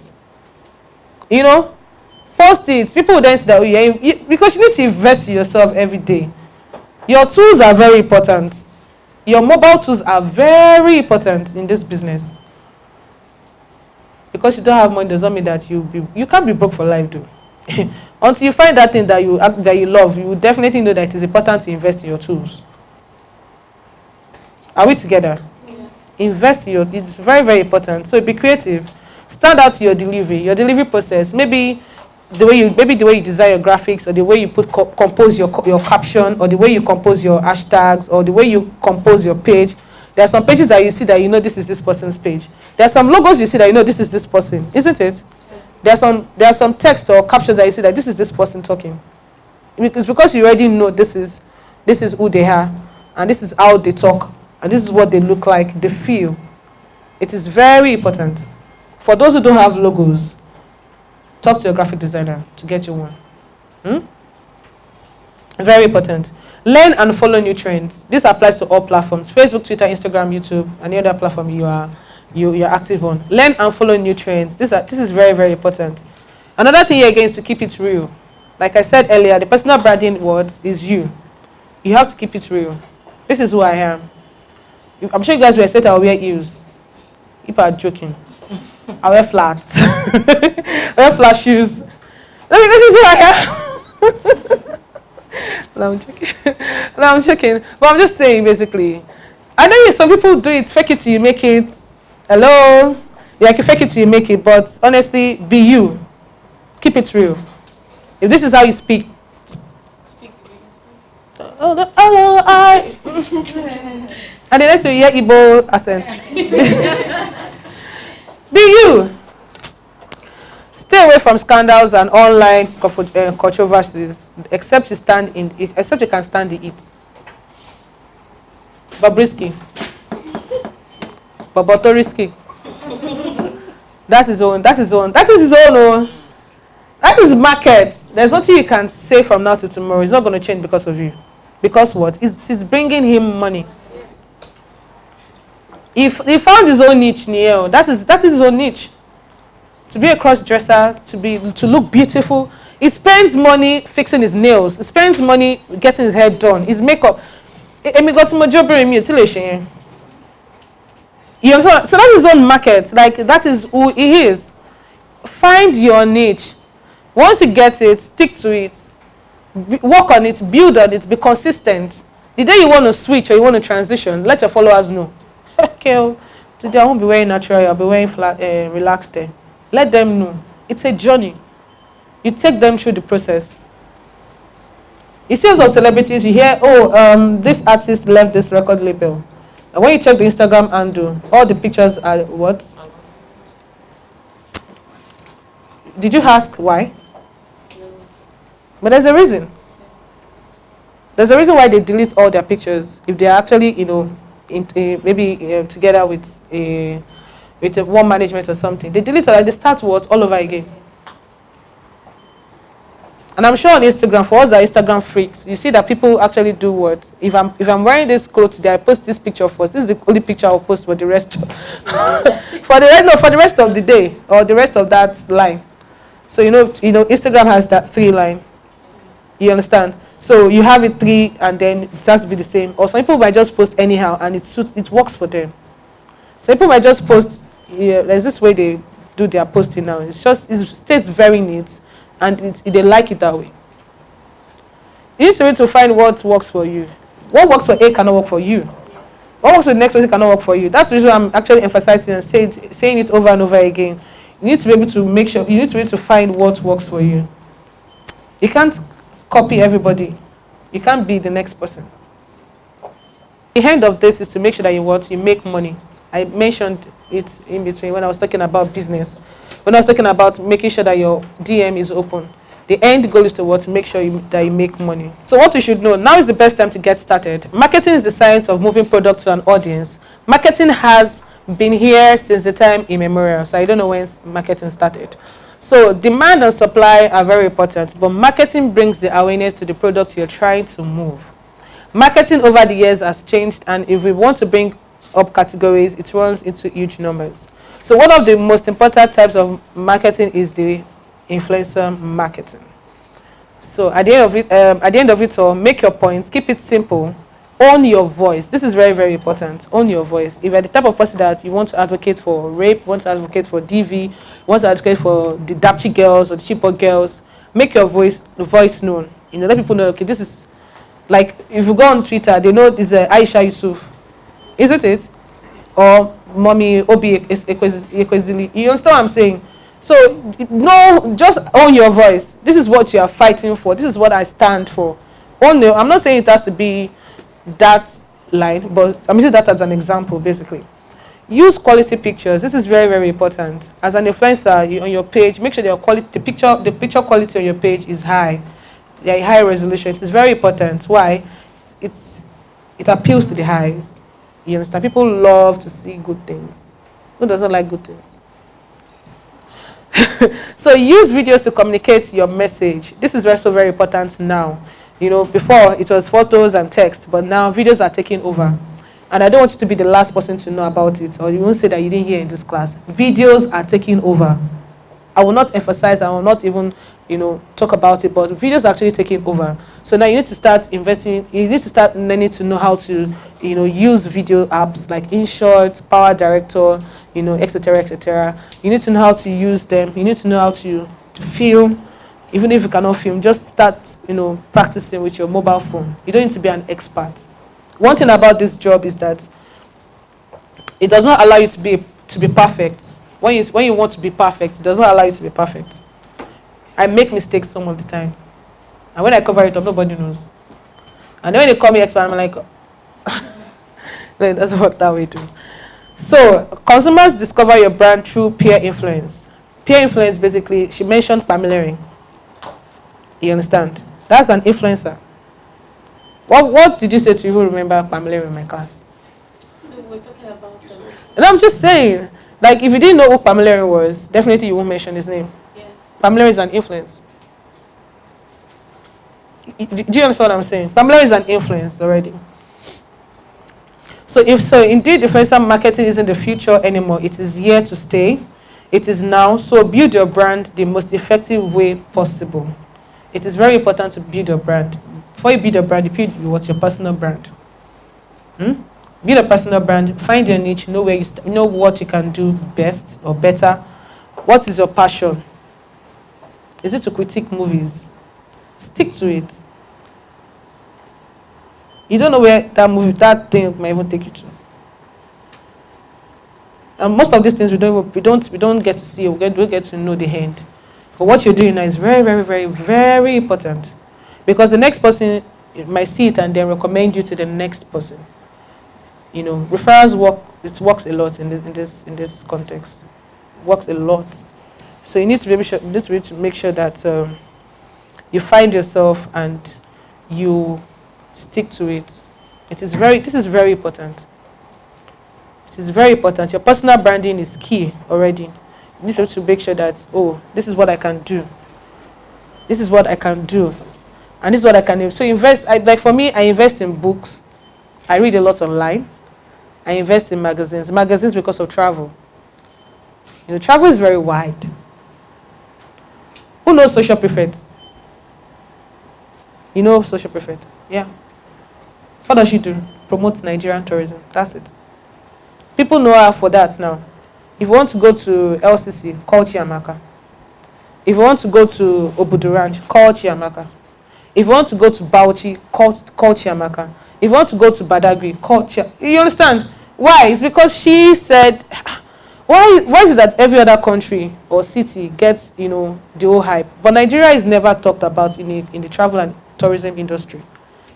post it. People will then say that because you need to invest in yourself every day. Your tools are very important. Your mobile tools are very important in this business. Because you don't have money doesn't mean that you can't be broke for life, though. Until you find that thing that you love, you will definitely know that it is important to invest in your tools. Are we together? Yeah. Invest in it's very, very important. So be creative. Stand out your delivery process. Maybe the way you design your graphics, or the way you compose your caption, or the way you compose your hashtags, or the way you compose your page. There are some pages that you see that you know this is this person's page. There are some logos you see that you know this is this person, isn't it? There are some text or captions that you see that this is this person talking. It's because you already know this is who they are, and this is how they talk, and this is what they look like, they feel. It is very important. For those who don't have logos, talk to your graphic designer to get you one. Very important. Learn and follow new trends. This applies to all platforms: Facebook, Twitter, Instagram, YouTube, and any other platform you're active on. Learn and follow new trends. This is very, very important. Another thing here again is to keep it real. Like I said earlier, the personal branding words is you. You have to keep it real. This is who I am. I'm sure you guys will say I will wear heels. People are joking. I wear flats. I wear flat shoes. This is who I am. No, I'm joking. But I'm just saying, basically. I know some people do it, fake it till you make it. Hello? Yeah, I can fake it till you make it, but honestly, be you. Keep it real. If this is how you speak. Hello, I. And the next thing you hear Igbo accent. Be you. Stay away from scandals and online controversies, except you can stand the heat. Bobrisky. Bobotoriski. That's his own. That is his own. That is market. There's nothing you can say from now to tomorrow. It's not going to change because of you. Because what? It's bringing him money. He found his own niche, Niel. That is his own niche. To be a cross-dresser, to look beautiful. He spends money fixing his nails. He spends money getting his hair done. His makeup. You understand? So that's his own market. Like, that is who he is. Find your niche. Once you get it, stick to it. Work on it, build on it, be consistent. The day you want to switch or you want to transition, let your followers know. Okay, today I won't be wearing natural, I'll be wearing flat, relaxed there. Let them know. It's a journey. You take them through the process. You see those celebrities, you hear, this artist left this record label. And when you check the Instagram handle, all the pictures are what? Did you ask why? But there's a reason. There's a reason why they delete all their pictures. If they're actually, maybe together with one management or something, they delete it and they start what all over again. And I'm sure on Instagram, for us that Instagram freaks, you see that people actually do what? If I'm wearing this clothes today, I post this picture first. This is the only picture I'll post for the rest for the rest of the day or the rest of that line. So Instagram has that 3 line. You understand? So you have it 3 and then it has to be the same. Or some people might just post anyhow and it works for them. Some people might just post, there's this way they do their posting now. It stays very neat and they like it that way. You need to be able to find what works for you. What works for A cannot work for you. What works for the next person cannot work for you. That's the reason I'm actually emphasizing and saying it over and over again. You need to be able to make sure, you need to be able to find what works for you. You can't copy everybody. You can't be the next person. The end of this is to make sure that you make money. I mentioned it in between when I was talking about business. When I was talking about making sure that your DM is open. The end goal is to make sure that you make money. So what you should know, now is the best time to get started. Marketing is the science of moving product to an audience. Marketing has been here since the time immemorial. So I don't know when marketing started. So demand and supply are very important, but marketing brings the awareness to the product you're trying to move. Marketing over the years has changed, and if we want to bring up categories, it runs into huge numbers. So one of the most important types of marketing is the influencer marketing. So at the end of it all, make your points, keep it simple, Own your voice. This is very, very important. Own your voice. If you're the type of person that you want to advocate for rape, want to advocate for DV, want to advocate for the Dapchi girls or the cheaper girls, make your voice known. Let people know, okay, this is, like, if you go on Twitter, they know this is Aisha Yusuf. Isn't it? Or Mommy Obi Ekwezili. You understand what I'm saying? So, no, just own your voice. This is what you are fighting for. This is what I stand for. I'm not saying it has to be that line, but I'm using that as an example, basically. Use quality pictures. This is very, very important. As an influencer, on your page, make sure the picture quality on your page is high. They're high resolution. It's very important. Why? It appeals to the eyes. You understand? People love to see good things. Who doesn't like good things? So use videos to communicate your message. This is also very important now. Before it was photos and text, but now videos are taking over. And I don't want you to be the last person to know about it, or you won't say that you didn't hear in this class. Videos are taking over. I will not emphasize, I will not even, talk about it, but videos are actually taking over. So now you need to start investing, you need to start learning to know how to, use video apps like InShot, Power Director, etc., etc. You need to know how to use them. You need to know how to film. Even if you cannot film, just start, practicing with your mobile phone. You don't need to be an expert. One thing about this job is that it does not allow you to be perfect. When you want to be perfect, it does not allow you to be perfect. I make mistakes some of the time. And when I cover it up, nobody knows. And then when they call me expert, I'm like, that's what that way too. So, consumers discover your brand through peer influence. Peer influence, basically, she mentioned Pamela. You understand? That's an influencer. What did you say to you who remember Pamela in my class? No, we're talking about them. And I'm just saying, like, if you didn't know who Pamela was, definitely you won't mention his name. Yeah. Pamela is an influence. Do you understand what I'm saying? Pamela is an influence already. So indeed, influencer marketing isn't the future anymore. It is here to stay. It is now. So build your brand the most effective way possible. It is very important to build your brand. Before you build a brand, you build what's your personal brand. Build a personal brand. Find your niche. Know where know what you can do best or better. What is your passion? Is it to critique movies? Stick to it. You don't know where that thing might even take you to. And most of these things we don't get to see. We don't get to know the end. But what you're doing now is very, very, very, very important, because the next person might see it and then recommend you to the next person. Referrals work. It works a lot in this context. Works a lot. So you need to be able to make sure that you find yourself and you stick to it. This is very important. It is very important. Your personal branding is key already. You need to make sure that, this is what I can do. This is what I can do. And this is what I can do. So invest, for me, I invest in books. I read a lot online. I invest in magazines. Magazines because of travel. Travel is very wide. Who knows Social Prefect? You know Social Prefect? Yeah. What does she do? Promote Nigerian tourism. That's it. People know her for that now. If you want to go to LCC, call Chiamaka. If you want to go to Obudu Ranch, call Chiamaka. If you want to go to Bauchi, call Chiamaka. If you want to go to Badagry, call Chiamaka. You understand? Why? It's because she said, why is it that every other country or city gets, the whole hype, but Nigeria is never talked about in the travel and tourism industry?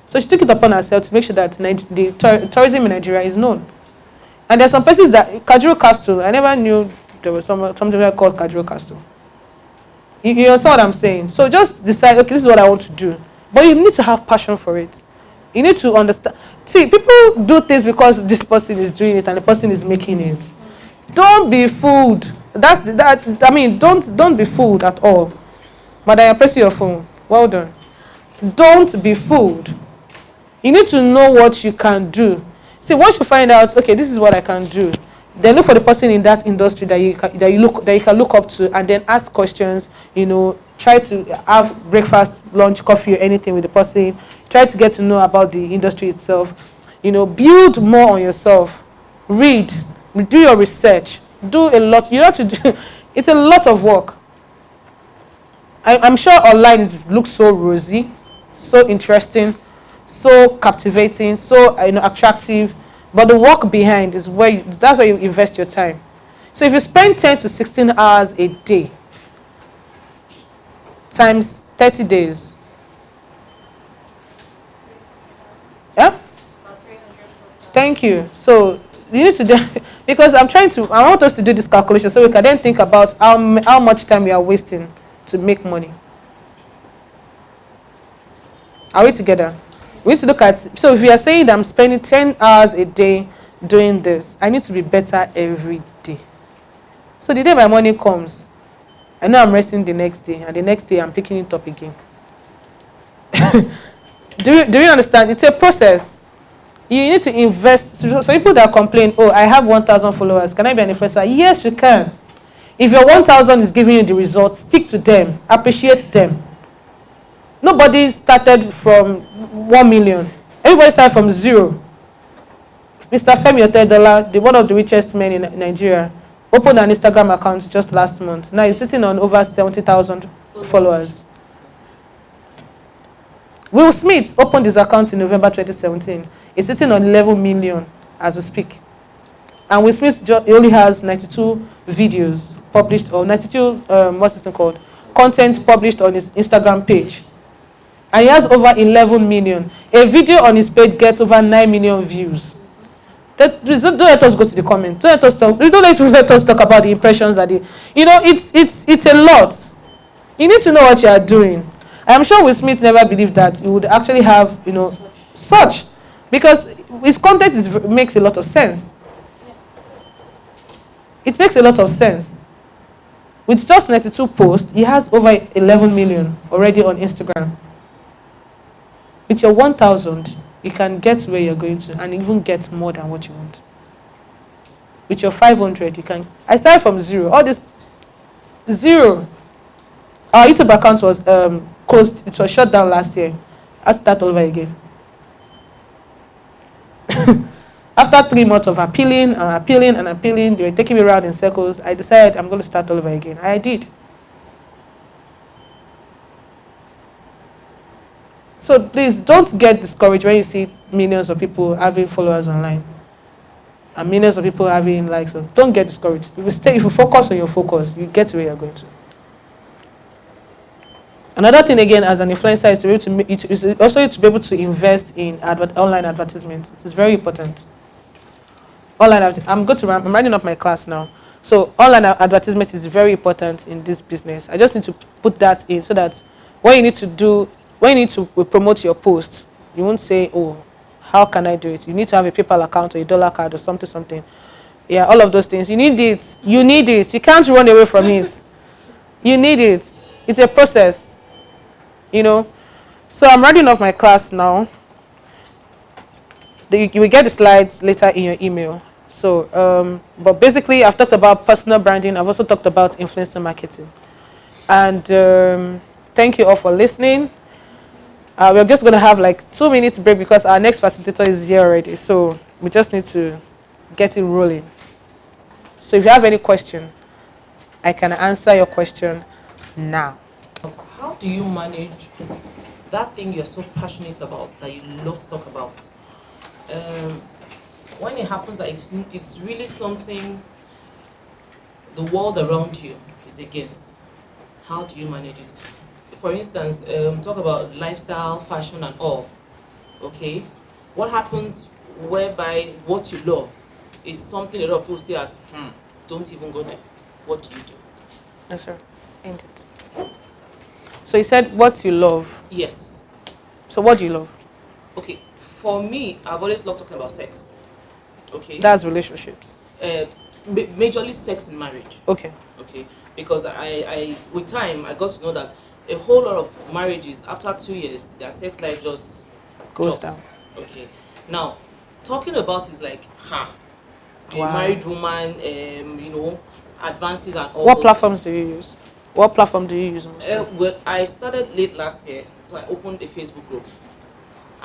So she took it upon herself to make sure that the tourism in Nigeria is known. And there's some places that Kajuru Castle, I never knew there was something called Kajuru Castle. You understand what I'm saying? So just decide, okay, this is what I want to do. But you need to have passion for it. You need to understand. See, people do things because this person is doing it and the person is making it. Don't be fooled. Don't be fooled at all. Madam, you're pressing your phone. Well done. Don't be fooled. You need to know what you can do. See, once you find out, okay, this is what I can do, then look for the person in that industry that you can look up to, and then ask questions. Try to have breakfast, lunch, coffee, or anything with the person. Try to get to know about the industry itself. build more on yourself. Read, do your research, do a lot. You have to do. It's a lot of work. I'm sure online looks so rosy, so interesting, so captivating, so attractive, but the work behind is that's where you invest your time. So if you spend 10 to 16 hours a day times 30 days, yeah, About 300 plus. thank you. So you need to do, because I want us to do this calculation so we can then think about how much time we are wasting to make money. Are we together? We need to look at, so if we are saying that I'm spending 10 hours a day doing this, I need to be better every day. So the day my money comes, I know I'm resting the next day, and the next day I'm picking it up again. Do you understand? It's a process. You need to invest. So people that complain, oh, I have 1,000 followers, can I be an influencer? Yes, you can. If your 1,000 is giving you the results, stick to them, appreciate them. Nobody started from 1 million. Everybody started from 0. Mr. Femi Otedola, one of the richest men in Nigeria, opened an Instagram account just last month. Now he's sitting on over 70,000 followers. Will Smith opened his account in November 2017. He's sitting on 11 million as we speak. And Will Smith he only has 92 videos published, or 92, what's this thing called? Content published on his Instagram page. And he has over 11 million. A video on his page gets over 9 million views. Please don't let us go to the comment. Don't let us talk about the impressions that it's a lot. You need to know what you are doing. I'm sure Will Smith never believed that he would actually have, such, because his content makes a lot of sense. It makes a lot of sense. With just 92 posts, he has over 11 million already on Instagram. With your 1,000, you can get where you're going to and even get more than what you want. With your 500, you can. I started from 0. All this 0. Our YouTube account was closed. It was shut down last year. I start all over again. After 3 months of appealing, they were taking me around in circles. I decided I'm going to start all over again. I did. So please don't get discouraged when you see millions of people having followers online and millions of people having likes. So don't get discouraged. If you focus on your focus, you get to where you're going to. Another thing again, as an influencer, is to be able to is also to be able to invest in online advertisements. It is very important. I'm writing up my class now. So online advertisement is very important in this business. I just need to put that in so that when you need to promote your post, you won't say, oh, how can I do it? You need to have a PayPal account or a dollar card or something. Yeah, all of those things. You need it. You can't run away from it. You need it. It's a process. So I'm writing off my class now. You will get the slides later in your email. So, but basically, I've talked about personal branding. I've also talked about influencer marketing. And thank you all for listening. We're just going to have like 2 minutes break because our next facilitator is here already. So we just need to get it rolling. So if you have any question, I can answer your question now. How do you manage that thing you're so passionate about, that you love to talk about? When it happens that it's really something the world around you is against, how do you manage it? For instance, talk about lifestyle, fashion and all, okay? What happens whereby what you love is something a lot of people see as, don't even go there. What do you do? Yes, sir. Ain't it? So you said what you love. Yes. So what do you love? Okay, for me, I've always loved talking about sex. Okay. That's relationships. Majorly sex in marriage. Okay. Okay, because I with time I got to know that a whole lot of marriages after 2 years their sex life just Goes drops. down. Okay, now talking about is like a Wow. married woman, advances and all. What those platforms do you use? What platform do you use most? Well, I started late last year, so I opened a Facebook group,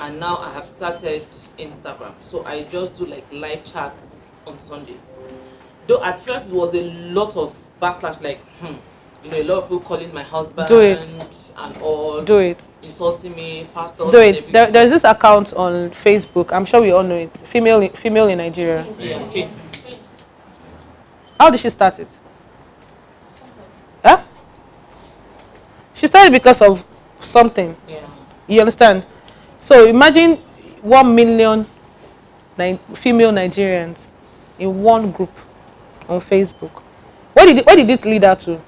and now I have started Instagram. So I just do like live chats on Sundays. Though at first it was a lot of backlash, like, a lot of people calling my husband Do it. and all, Do it. insulting me, pastors. Do and it. There's this account on Facebook. I'm sure we all know it. Female in Nigeria. Yeah, okay. How did she start it? Huh? She started because of something. Yeah. You understand? So imagine 1 million female Nigerians in one group on Facebook. What did it lead her to? It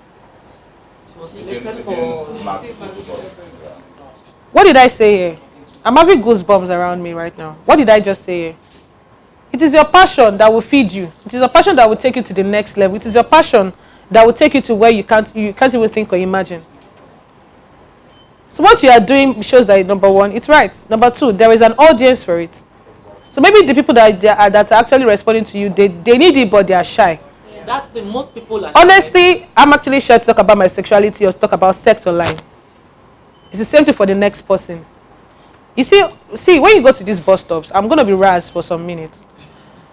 was selected for. What did I say here? I'm having goosebumps around me right now. What did I just say here? It is your passion that will feed you. It is your passion that will take you to the next level. It is your passion that will take you to where you can't even think or imagine. So what you are doing shows that, number one, it's right. Number two, there is an audience for it. So maybe the people that are actually responding to you, they need it, but they are shy. Yeah. That's the most people are. Honestly, I'm actually shy to talk about my sexuality or to talk about sex online. It's the same thing for the next person. You see, when you go to these bus stops, I'm going to be razzed for some minutes.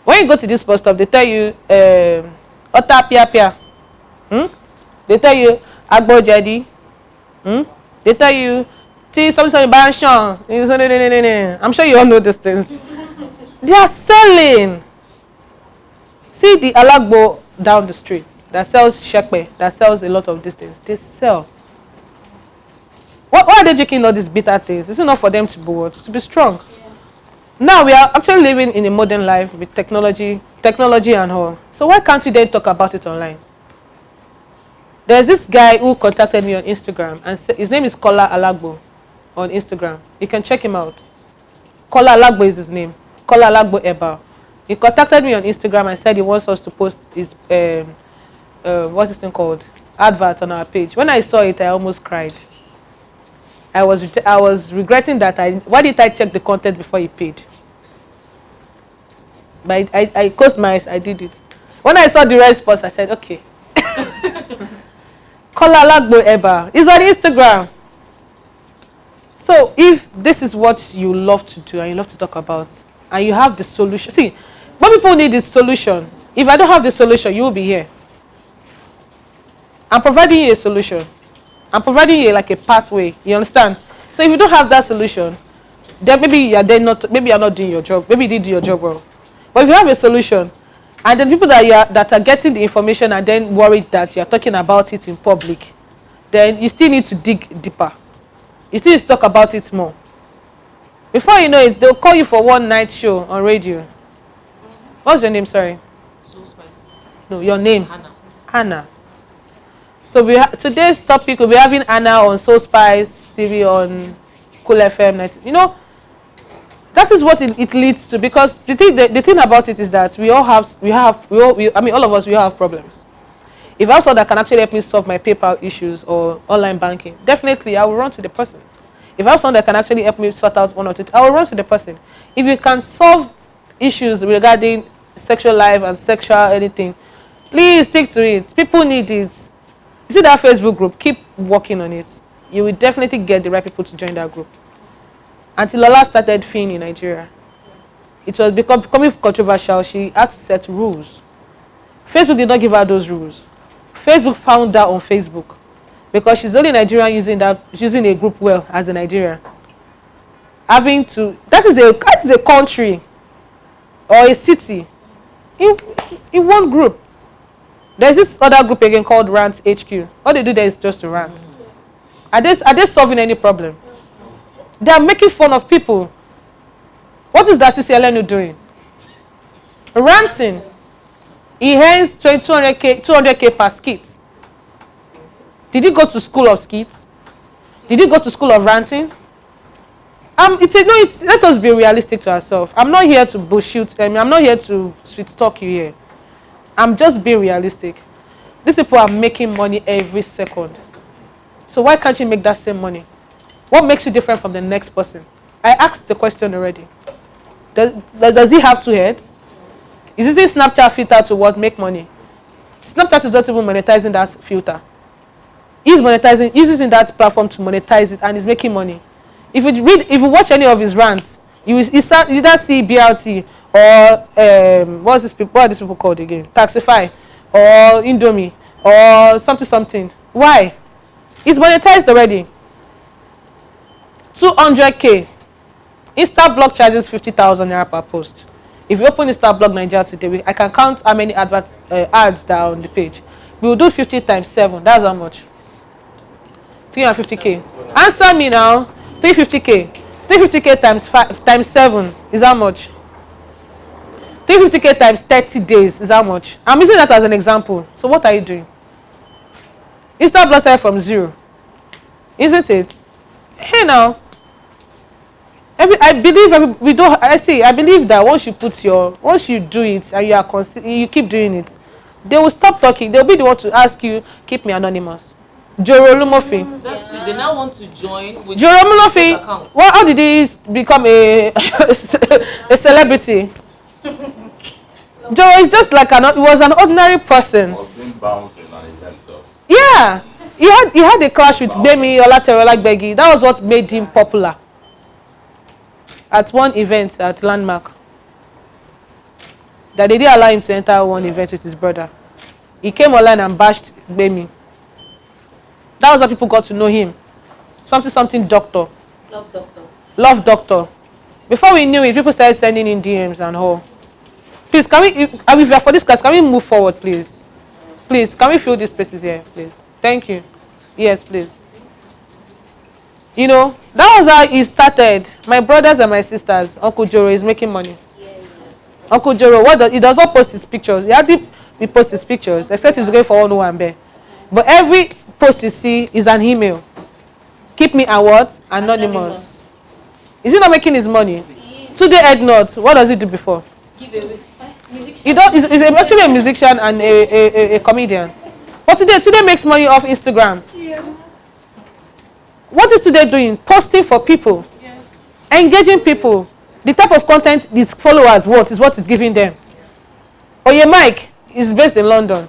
When you go to this bus stop, they tell you, Ota Pia Pia. They tell you, Agbo Jadi. They tell you, something I'm sure you all know these things. They are selling. See the Alagbo down the street that sells shekpe, that sells a lot of these things. They sell. Why are they drinking all these bitter things? It's not for them to be what? To be strong. Yeah. Now we are actually living in a modern life with technology and all. So why can't we then talk about it online? There's this guy who contacted me on Instagram, and his name is Kola Alagbo on Instagram. You can check him out. Kola Alagbo is his name. Kola Alagbo Eba. He contacted me on Instagram and said he wants us to post his what's this thing called? Advert on our page. When I saw it, I almost cried. I was regretting that why didn't I check the content before he paid? But I closed my eyes, I did it. When I saw the response, I said, okay. Kola Alagbo Eba. It's on Instagram. So if this is what you love to do and you love to talk about, and you have the solution. See, what people need is solution. If I don't have the solution, you will be here. I'm providing you a solution. I'm providing you like a pathway. You understand? So if you don't have that solution, then maybe you're not doing your job. Maybe you did do your job well. But if you have a solution, and the people that are getting the information and then worried that you're talking about it in public, then you still need to dig deeper. You still need to talk about it more. Before you know it, they'll call you for one night show on radio. What's your name? Sorry. So spice. No, your name. Hannah. Anna. So today's topic, we'll be having Anna on Soul Spice, Siri on Cool FM 90. You know, that is what it leads to, because the thing about it is that all of us have problems. If I have someone that can actually help me solve my PayPal issues or online banking, definitely I will run to the person. If I have someone that can actually help me sort out one or two, I will run to the person. If you can solve issues regarding sexual life and sexual anything, please stick to it. People need it. You see that Facebook group? Keep working on it. You will definitely get the right people to join that group. Until Lola started Fin in Nigeria, it was becoming controversial. She had to set rules. Facebook did not give her those rules. Facebook found her on Facebook because she's only Nigerian using a group well as a Nigerian. That is a country or a city in one group. There's this other group again called Rant HQ. All they do there is just to rant. Are they solving any problem? They are making fun of people. What is that CCLN doing? Ranting. He earns 200k per skit. Did he go to school of skits? Did he go to school of ranting? Let us be realistic to ourselves. I'm not here to bullshit. I'm not here to sweet talk you here. I'm just being realistic. These people are making money every second. So why can't you make that same money? What makes you different from the next person? I asked the question already. Does he have two heads? Is using Snapchat filter to make money? Snapchat is not even monetizing that filter. He's using that platform to monetize it, and he's making money. If you watch any of his rants, either see BRT or what are these people called again? Taxify or Indomie or something. Why? It's monetized already. 200k. Instablock charges 50,000 naira per post. If you open Instablock Nigeria today, I can count how many ads that are on the page. We will do 50 times 7. That's how much? 350k. Answer me now. 350k. 350k times 7 is how much? 350k times 30 days is how much? I'm using that as an example. So what are you doing? Instablock started from 0. Isn't it? Hey now. I believe that once you do it and you keep doing it, they will stop talking. They'll be the one to ask you, keep me anonymous. Joro Lumofi. That's it. They now want to join with Joro Lumofi. How did he become a celebrity? Joro is just like he was an ordinary person. Yeah. He had a clash with Bemi Olaterola. That was what made him popular. At one event at Landmark, that they didn't allow him to enter one event with his brother. He came online and bashed Bemi. That was how people got to know him. Something doctor. Love doctor. Before we knew it, people started sending in DMs and all. Please, can we, if we are for this class, can we move forward, please? Please, can we fill these spaces here, please? Thank you. Yes, please. You know, that was how it started. My brothers and my sisters, Uncle Joro is making money. Uncle Joro, he does not post his pictures. He hardly posts his pictures, except he's going for one bear. But every post you see is an email. Keep me at what? Anonymous. Is he not making his money? Today, Ed Not, what does he do before? Giveaway. He's actually a musician and a comedian. But today makes money off Instagram. Yeah. What is today doing? Posting for people. Yes. Engaging people. The type of content his followers want is what is giving them. Oye Mike is based in London.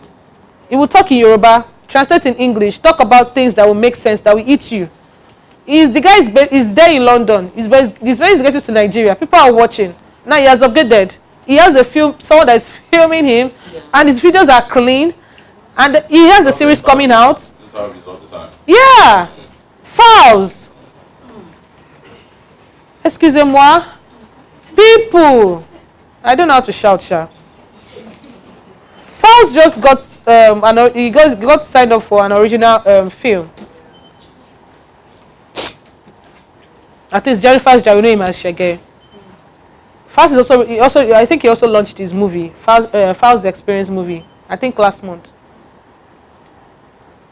He will talk in Yoruba, translate in English, talk about things that will make sense, that will eat you. The guy is there in London. He's getting to Nigeria. People are watching. Now he has upgraded. He has someone that is filming him, and his videos are clean. And he has a series coming out. Yeah. Fouls. Excusez-moi. People. I don't know how to shout, Sha. Fouls just got he got signed up for an original film. I think Jennifer's Jai, we know him as Shege. Fouls is I think he also launched his movie, Fouls the Experience movie, I think last month.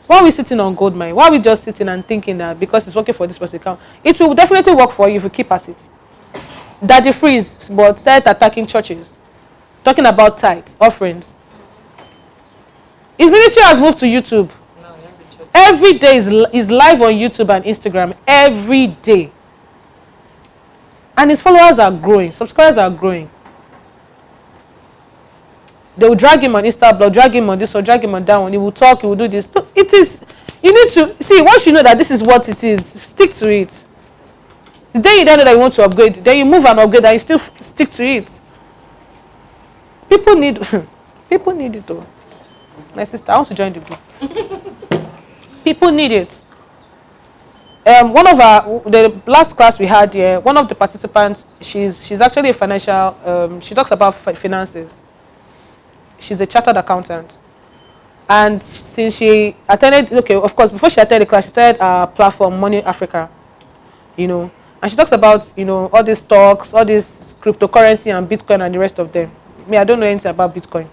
Why are we sitting on gold mine? Why are we just sitting and thinking that because it's working for this person account? It will definitely work for you if you keep at it. Daddy Freeze, but started attacking churches, talking about tithes, offerings. His ministry has moved to YouTube. Every day is live on YouTube and Instagram. Every day. And his followers are growing. Subscribers are growing. They will drag him on Instablog, drag him on this or drag him on that one. He will talk, he will do this. So it is, you need to, see, once you know that this is what it is, stick to it. The day you don't know that you want to upgrade, then you move and upgrade and you still stick to it. People need it though. My sister, I want to join the group. People need it. The last class we had here, one of the participants, she's actually a financial, she talks about finances. She's a chartered accountant. And since she attended, of course, before she attended the class, she started a platform, Money Africa, and she talks about, all these stocks, all this cryptocurrency and Bitcoin and the rest of them. I don't know anything about Bitcoin.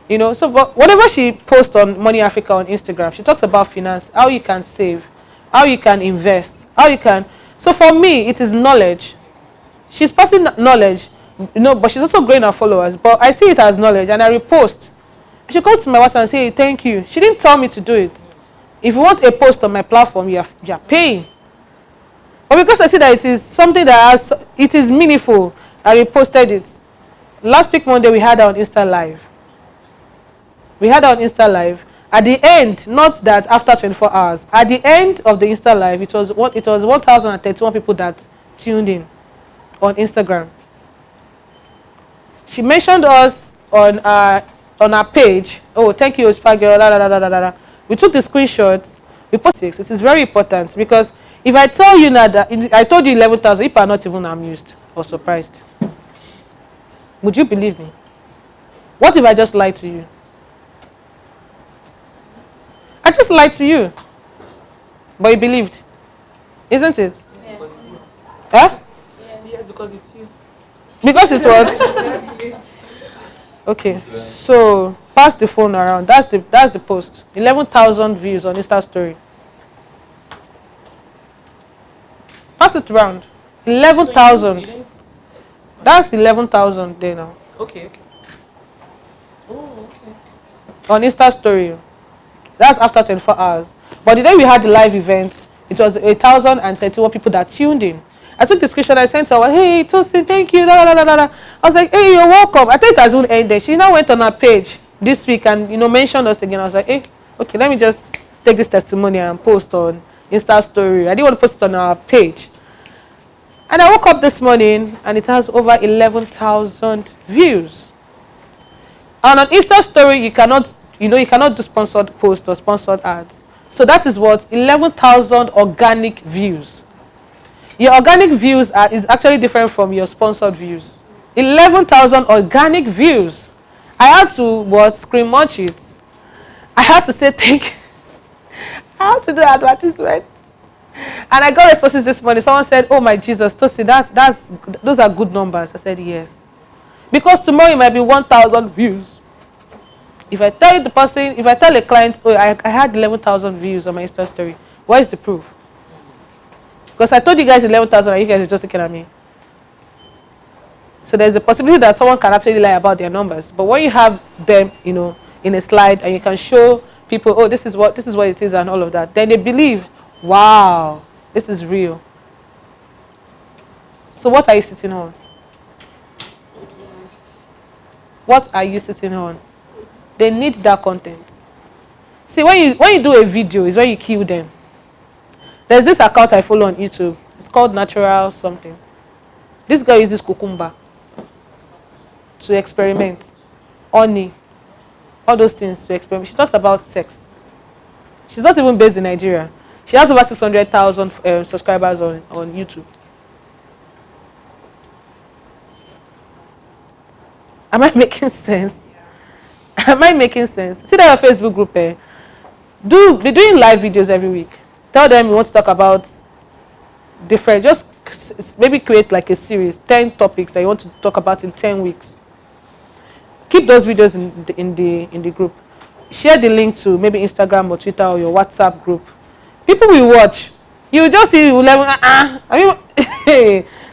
But whatever she posts on Money Africa on Instagram, she talks about finance, how you can save, how you can invest, how you can. So for me, it is knowledge. She's passing knowledge, but she's also growing her followers. But I see it as knowledge, and I repost. She comes to my WhatsApp and say, hey, thank you. She didn't tell me to do it. If you want a post on my platform, you are paying. But because I see that it is something that it is meaningful, I reposted it. Last week Monday, we had her on Insta Live. At the end, not that after 24 hours, at the end of the Insta Live, it was 1,031 people that tuned in on Instagram. She mentioned us on our page. Oh, thank you, Supergirl. La, la, la, la, la, la. We took the screenshots. We posted it. It is very important because if I tell you now that I told you 11,000, people are not even amused or surprised. Would you believe me? What if I just lied to you? I just lied to you. But you believed. Isn't it? Yeah. Huh? Yes, because it's you. Because it's what? Okay. So pass the phone around. That's the post. 11,000 views on Insta story. Pass it around. 11,000. That's 11,000 there now. Okay. Oh, okay. On Insta story. That's after 24 hours. But the day we had the live event, it was 1,031 people that tuned in. I took the screenshot, I sent her, hey, Tosin, thank you. La, la, la, la, la. I was like, hey, you're welcome. I thought it has even ended. She now went on her page this week and, mentioned us again. I was like, hey, okay, let me just take this testimony and post on Insta story. I didn't want to post it on our page. And I woke up this morning and it has over 11,000 views. And on Insta story, you cannot do sponsored posts or sponsored ads. So that is what 11,000 organic views. Your organic views is actually different from your sponsored views. 11,000 organic views. I had to screen munch it. I had to say thank you. I had to do advertisement. And I got responses this morning. Someone said, "Oh my Jesus, Tosi, those are good numbers." I said yes. Because tomorrow it might be 1,000 views. If I tell a client, oh, I had 11,000 views on my Insta story, what is the proof? Because I told you guys 11,000 and you guys are just looking at me. So there's a possibility that someone can actually lie about their numbers. But when you have them, in a slide and you can show people, oh, this is what it is and all of that, then they believe, wow, this is real. So what are you sitting on? What are you sitting on? They need that content. See, when you do a video, is when you kill them. There's this account I follow on YouTube. It's called Natural something. This girl uses cucumber to experiment. Honey. All those things to experiment. She talks about sex. She's not even based in Nigeria. She has over 600,000 subscribers on YouTube. Am I making sense? Am I making sense? See that your Facebook group, be doing live videos every week. Tell them you want to talk about different, just maybe create like a series, 10 topics that you want to talk about in 10 weeks. Keep those videos in the group. Share the link to maybe Instagram or Twitter or your WhatsApp group. People will watch. You will just see 11. I mean,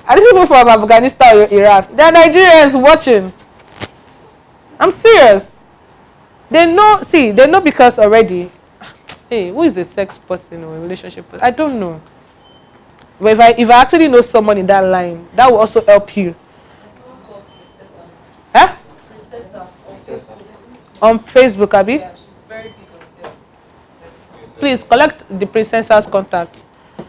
are these people from Afghanistan or Iraq? They are Nigerians watching. I'm serious. They know because already. Hey, who is a sex person or a relationship person? I don't know. But if I actually know someone in that line, that will also help you. There's someone called Princessa. Huh? Princessa on Facebook. On Facebook, Abby? Yeah, she's very big on sex. Please collect the Princessa's contact.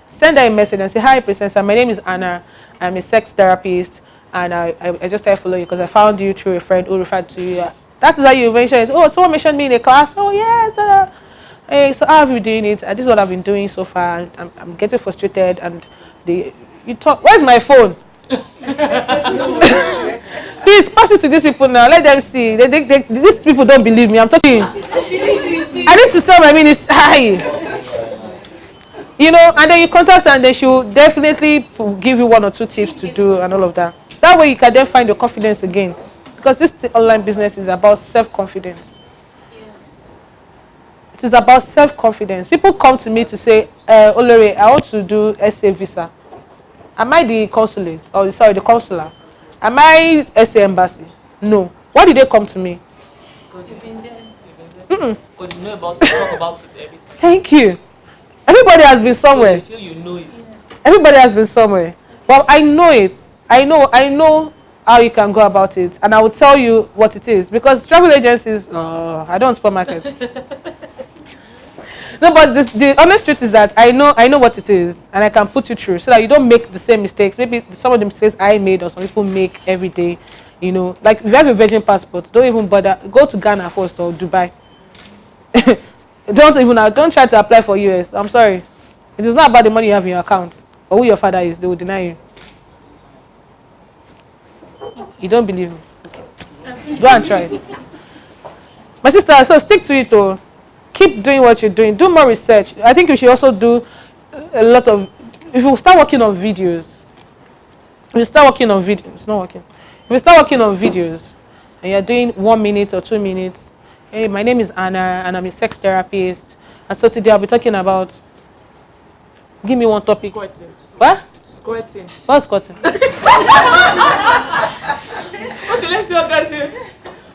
Send her a message and say, "Hi, Princessa. My name is Anna. I'm a sex therapist, and I just started following you because I found you through a friend who referred to you." That is how you mention it. Oh, someone mentioned me in a class. Oh, yes. Hey, so how have you doing it? This is what I've been doing so far. I'm getting frustrated, and you talk. Where's my phone? Please pass it to these people now. Let them see. These people don't believe me. I'm talking. I need to sell my ministry. Hi. And then you contact her and then she'll definitely give you 1 or 2 tips to do and all of that. That way you can then find your confidence again. Because this online business is about self-confidence. Yes. It is about self-confidence. People come to me to say, Olori, I want to do SA visa. Am I the consulate? Or sorry, the consular? Am I SA embassy? No. Why did they come to me? Because you've been there. Because you know about it, talk about it every time. Thank you. Everybody has been somewhere. So you feel you know it. Everybody has been somewhere. Well, I know it. I know how you can go about it. And I will tell you what it is. Because travel agencies, I don't supermarket. No, but the honest truth is that I know what it is, and I can put you through so that you don't make the same mistakes. Maybe some of the mistakes I made or some people make every day. You know, like if you have a virgin passport, don't even bother. Go to Ghana first or Dubai. Don't try to apply for US. I'm sorry. It is not about the money you have in your account or who your father is. They will deny you. You don't believe me? Go and try it. My sister, so stick to it though. Keep doing what you're doing. Do more research. I think you should also do a lot of, if you start working on videos, it's not working. If you start working on videos and you're doing 1 minute or 2 minutes, hey, my name is Anna and I'm a sex therapist. And so today I'll be talking about, give me one topic. Squirting. What? Squirting. What's squatting? Okay, let's see what guys here.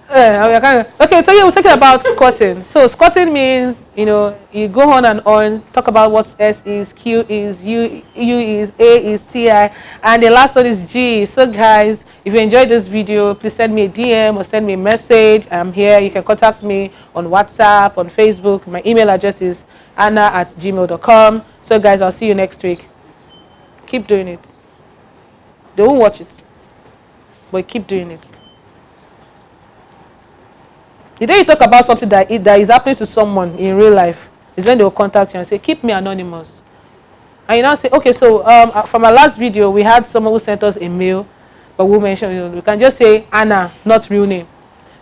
Okay, we're talking about squatting. So squatting means, you go on and on, talk about what S is, Q is, U is, A is, TI, and the last one is G. So guys, if you enjoyed this video, please send me a DM or send me a message. I'm here. You can contact me on WhatsApp, on Facebook. My email address is anna@gmail.com. So guys, I'll see you next week. Keep doing it. They won't watch it, but keep doing it. The day you talk about something that is happening to someone in real life is when they will contact you and say, keep me anonymous. And you now say, okay, so from our last video, we had someone who sent us a mail, but we mentioned, we can just say Anna, not real name.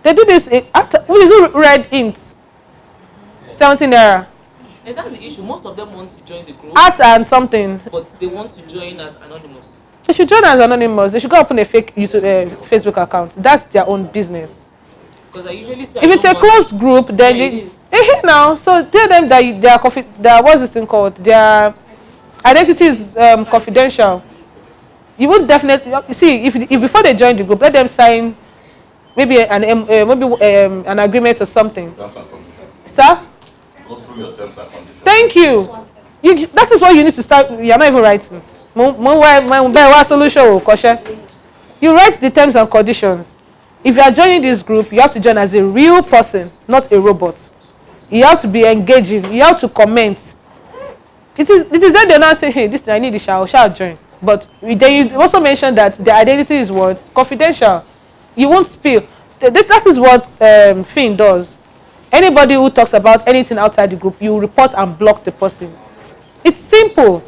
They do this, who read int? 17 naira. And that's the issue. Most of them want to join the group. Art and something. But they want to join as anonymous. They should join as anonymous. They should go open a fake Facebook account. That's their own business. Because I usually say, if it's a closed group, then now, so tell them that what's this thing called? Their identity is confidential. You would definitely see if before they join the group, let them sign maybe an agreement or something. Terms and conditions. Sir? Go through your terms and conditions. Thank you. That is what you need to start. You're not even writing. My solution. You write the terms and conditions. If you are joining this group, you have to join as a real person, not a robot. You have to be engaging. You have to comment. It is then they're not saying, hey, this thing I need, shall join. But then you also mention that the identity is what? Confidential. You won't spill. That is what Finn does. Anybody who talks about anything outside the group, you report and block the person. It's simple.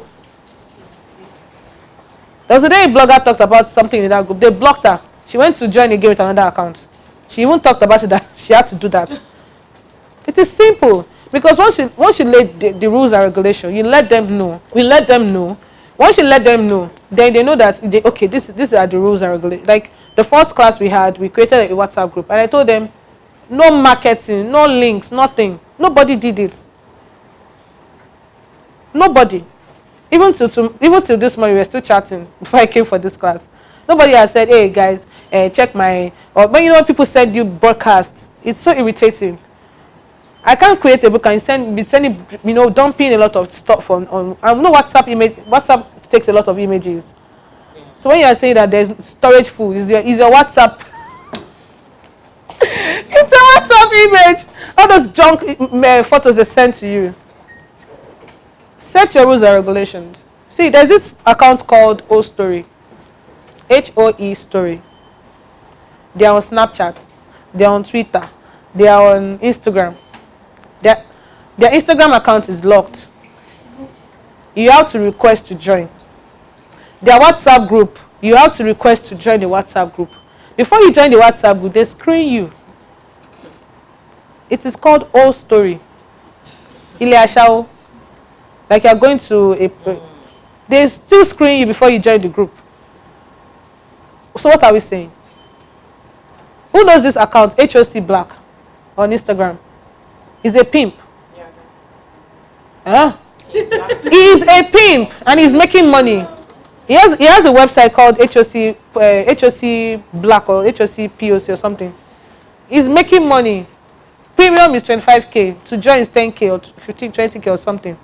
There was a day a blogger talked about something in that group. They blocked her. She went to join again with another account. She even talked about it that she had to do that. It is simple. Because once you lay the rules and regulation, you let them know. We let them know. Once you let them know, then they know that, these are the rules and regulations. Like the first class we had, we created a WhatsApp group. And I told them, no marketing, no links, nothing. Nobody did it. Nobody. Even till this morning, we were still chatting before I came for this class. Nobody has said, hey guys, check my, but when people send you broadcasts, it's so irritating. I can't create a book and be sending, dumping a lot of stuff on I know WhatsApp takes a lot of images. So when you are saying that there's storage full, is your WhatsApp it's a WhatsApp image. All those junk photos they send to you. Set your rules and regulations. See, there's this account called O Story. HOE Story. They are on Snapchat. They are on Twitter. They are on Instagram. Their Instagram account is locked. You have to request to join. Their WhatsApp group, you have to request to join the WhatsApp group. Before you join the WhatsApp group, they screen you. It is called O Story. Iliashao. Like you are going to they still screen you before you join the group. So what are we saying? Who knows this account, HOC Black, on Instagram? He's a pimp. Huh? He is a pimp and he's making money. He has a website called HOC Black or HOC POC or something. He's making money. Premium is 25k. To join is 10k or 15, 20k or something.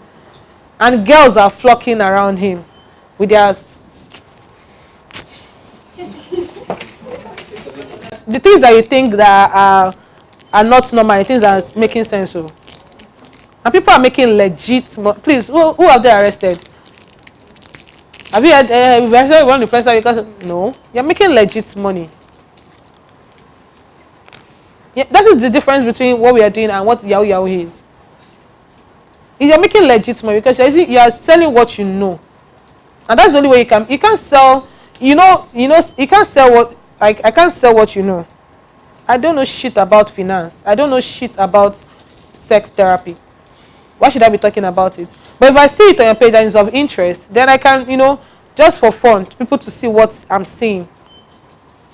And girls are flocking around him with their the things that you think that are not normal, the things that are making sense. So And people are making legit please, who have they arrested? Have you had we arrested one influencer because no, you're making legit money. Yeah, that is the difference between what we are doing and what Yahoo Yahoo is. You're making legit money because you are selling what you know, and that's the only way you can't sell. You can't sell what I can't sell what you know. I don't know shit about finance. I don't know shit about sex therapy. Why should I be talking about it? But if I see it on your page and it's of interest, then I can, just for fun, people to see what I'm seeing.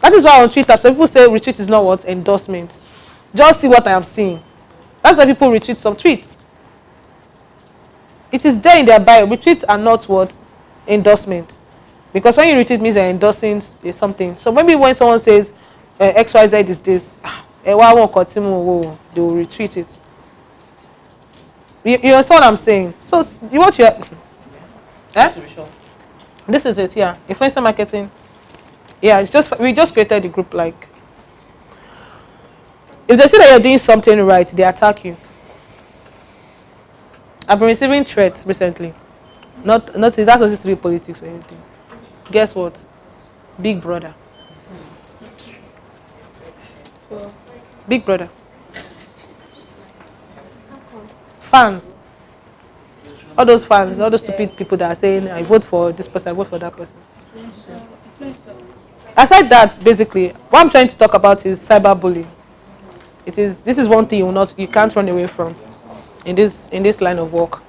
That is why on Twitter, some people say retweet is not what? Endorsement. Just see what I am seeing. That's why people retweet some tweets. It is there in their bio. Retweets are not what? Endorsement. Because when you retweet means you're endorsing something. So maybe when someone says XYZ is this, they will retweet it. You understand what I'm saying? So what you This is it, yeah. Influencer marketing. Yeah, we just created the group. Like, if they see that you're doing something right, they attack you. I've been receiving threats recently. Not that's not to do politics or anything. Guess what? Big brother. Big brother. Fans. All those fans, all those stupid people that are saying, I vote for this person, I vote for that person. Aside that, basically, what I'm trying to talk about is cyberbullying. This is one thing you can't run away from in this line of work.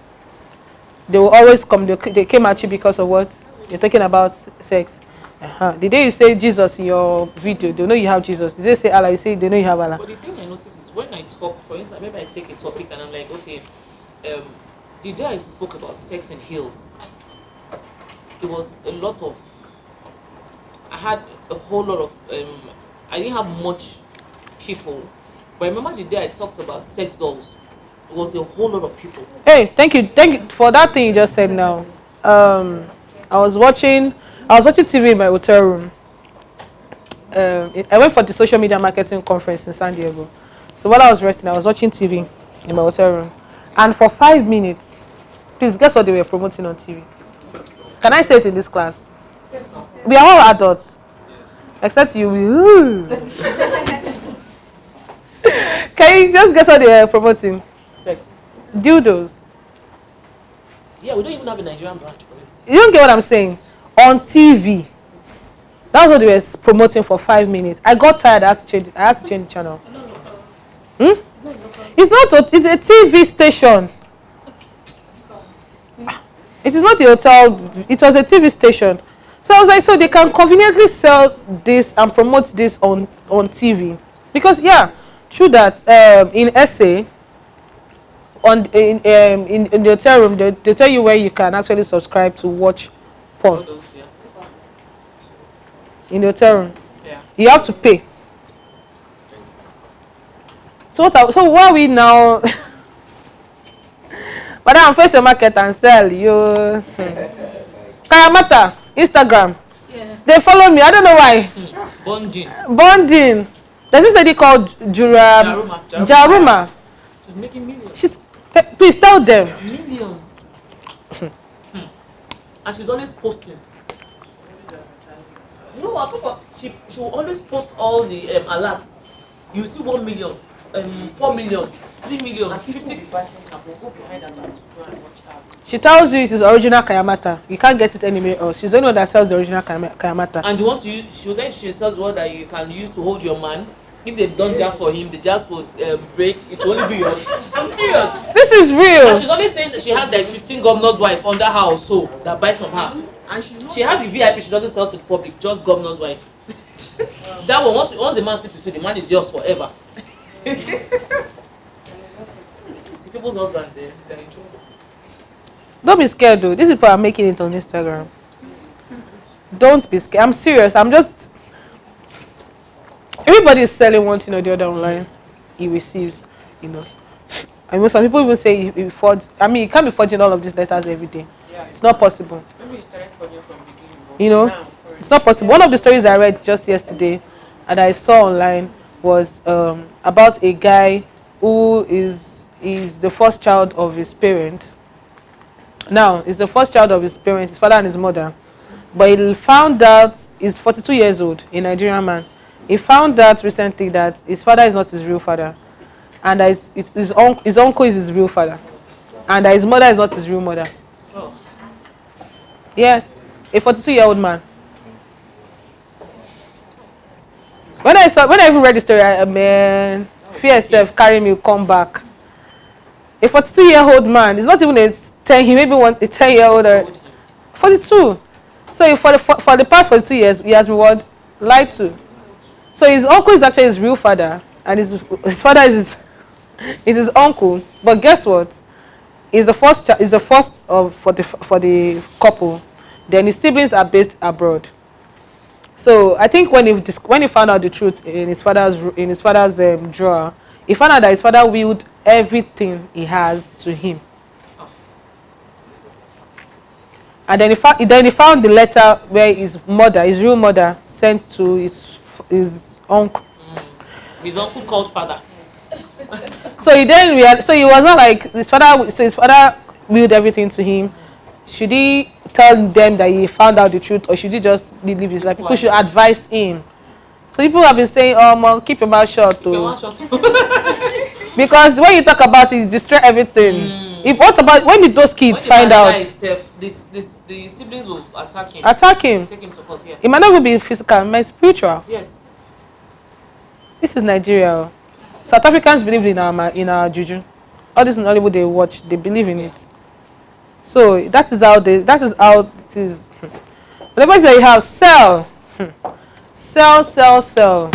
They will always come. They came at you because of what you're talking about sex. The day you say Jesus in your video, they know you have Jesus. The day you say Allah, you say they know you have Allah. But the thing I notice is when I talk, for instance, maybe I take a topic and I'm like, okay, the day I spoke about sex and heels, it was a lot of. I had a whole lot of. I didn't have much people, but I remember the day I talked about sex dolls. It was a whole lot of people. Hey, thank you for that thing you just said now. I was watching TV in my hotel room. I went for the social media marketing conference in San Diego. So while I was resting, I was watching TV in my hotel room. And for 5 minutes, please guess what they were promoting on TV? Can I say it in this class? Yes. We are all adults. Yes. Except you. Can you just guess what they were promoting? Sex. Dildos. Yeah, we don't even have a Nigerian brand for it. You don't get what I'm saying? On TV. That's what they were promoting for 5 minutes. I got tired. I had to change the channel. It's not. It's a TV station. It is not a hotel. It was a TV station. So I was like, so they can conveniently sell this and promote this on TV. Because true that in SA, in the hotel room, they tell you where you can actually subscribe to watch porn. In the hotel room, you have to pay. So why are we now? Madam, face your market and sell you. Kayamata, Instagram. Yeah. They follow me. I don't know why. Bonding. There's this lady called Jaruma. She's making millions. Please tell them. Millions. And she's always posting. No, she will always post all the alerts. You see 1 million, 4 million, 3 million, 50. She tells you it is original Kayamata. You can't get it anywhere else. She's the only one that sells the original Kayamata. And you want to use, she sells one that you can use to hold your man. If they've done just for him, the just will break. It will only be yours. I'm serious. This is real. And she's only saying that she has like 15 governor's wife under her or so that buys from her. And she has the VIP. She doesn't sell to the public. Just governor's wife. That one, once the man sleeps with you, the man is yours forever. See, people's husbands, they're in trouble. Don't be scared though. These people are making it on Instagram. Don't be scared. I'm serious. I'm just. Everybody is selling one thing or the other online. He receives, I mean, some people even say he forge. I mean, you can't be forging all of these letters every day. Yeah, it's not possible. Maybe you started forging from the beginning. It's not possible. One of the stories I read just yesterday and I saw online was about a guy who is is the first child of his parents. Now, he's the first child of his parents, his father and his mother. But he found out, he's 42 years old, a Nigerian man. He found out recently that his father is not his real father. And that his uncle is his real father. And that his mother is not his real mother. Oh. Yes, a 42-year-old man. When I even read the story, man, fear self carry me, come back. A 42-year-old man is not even a 10, he maybe want a 10-year-old or 42. So for the past 42 years, he has been what? Lied to. So his uncle is actually his real father, and his father is his uncle. But guess what? He's the first for the couple. Then his siblings are based abroad. So I think when he found out the truth in his father's drawer, he found out that his father willed everything he has to him. And then he found the letter where his real mother, sent to his uncle. His uncle called father. So he was not like his father. So his father willed everything to him. Should he tell them that he found out the truth, or should he just live his life? People should advise him. So people have been saying, "Oh, keep your mouth shut." Because when you talk about it, you destroy everything. What about when those kids find out? The siblings will attack him. Take him to court, yeah. It might not even be physical, it might be spiritual. Yes. This is Nigeria. South Africans believe in our juju. All this in Hollywood they watch, they believe in it. So that is how it is. Whatever you have, sell. Sell.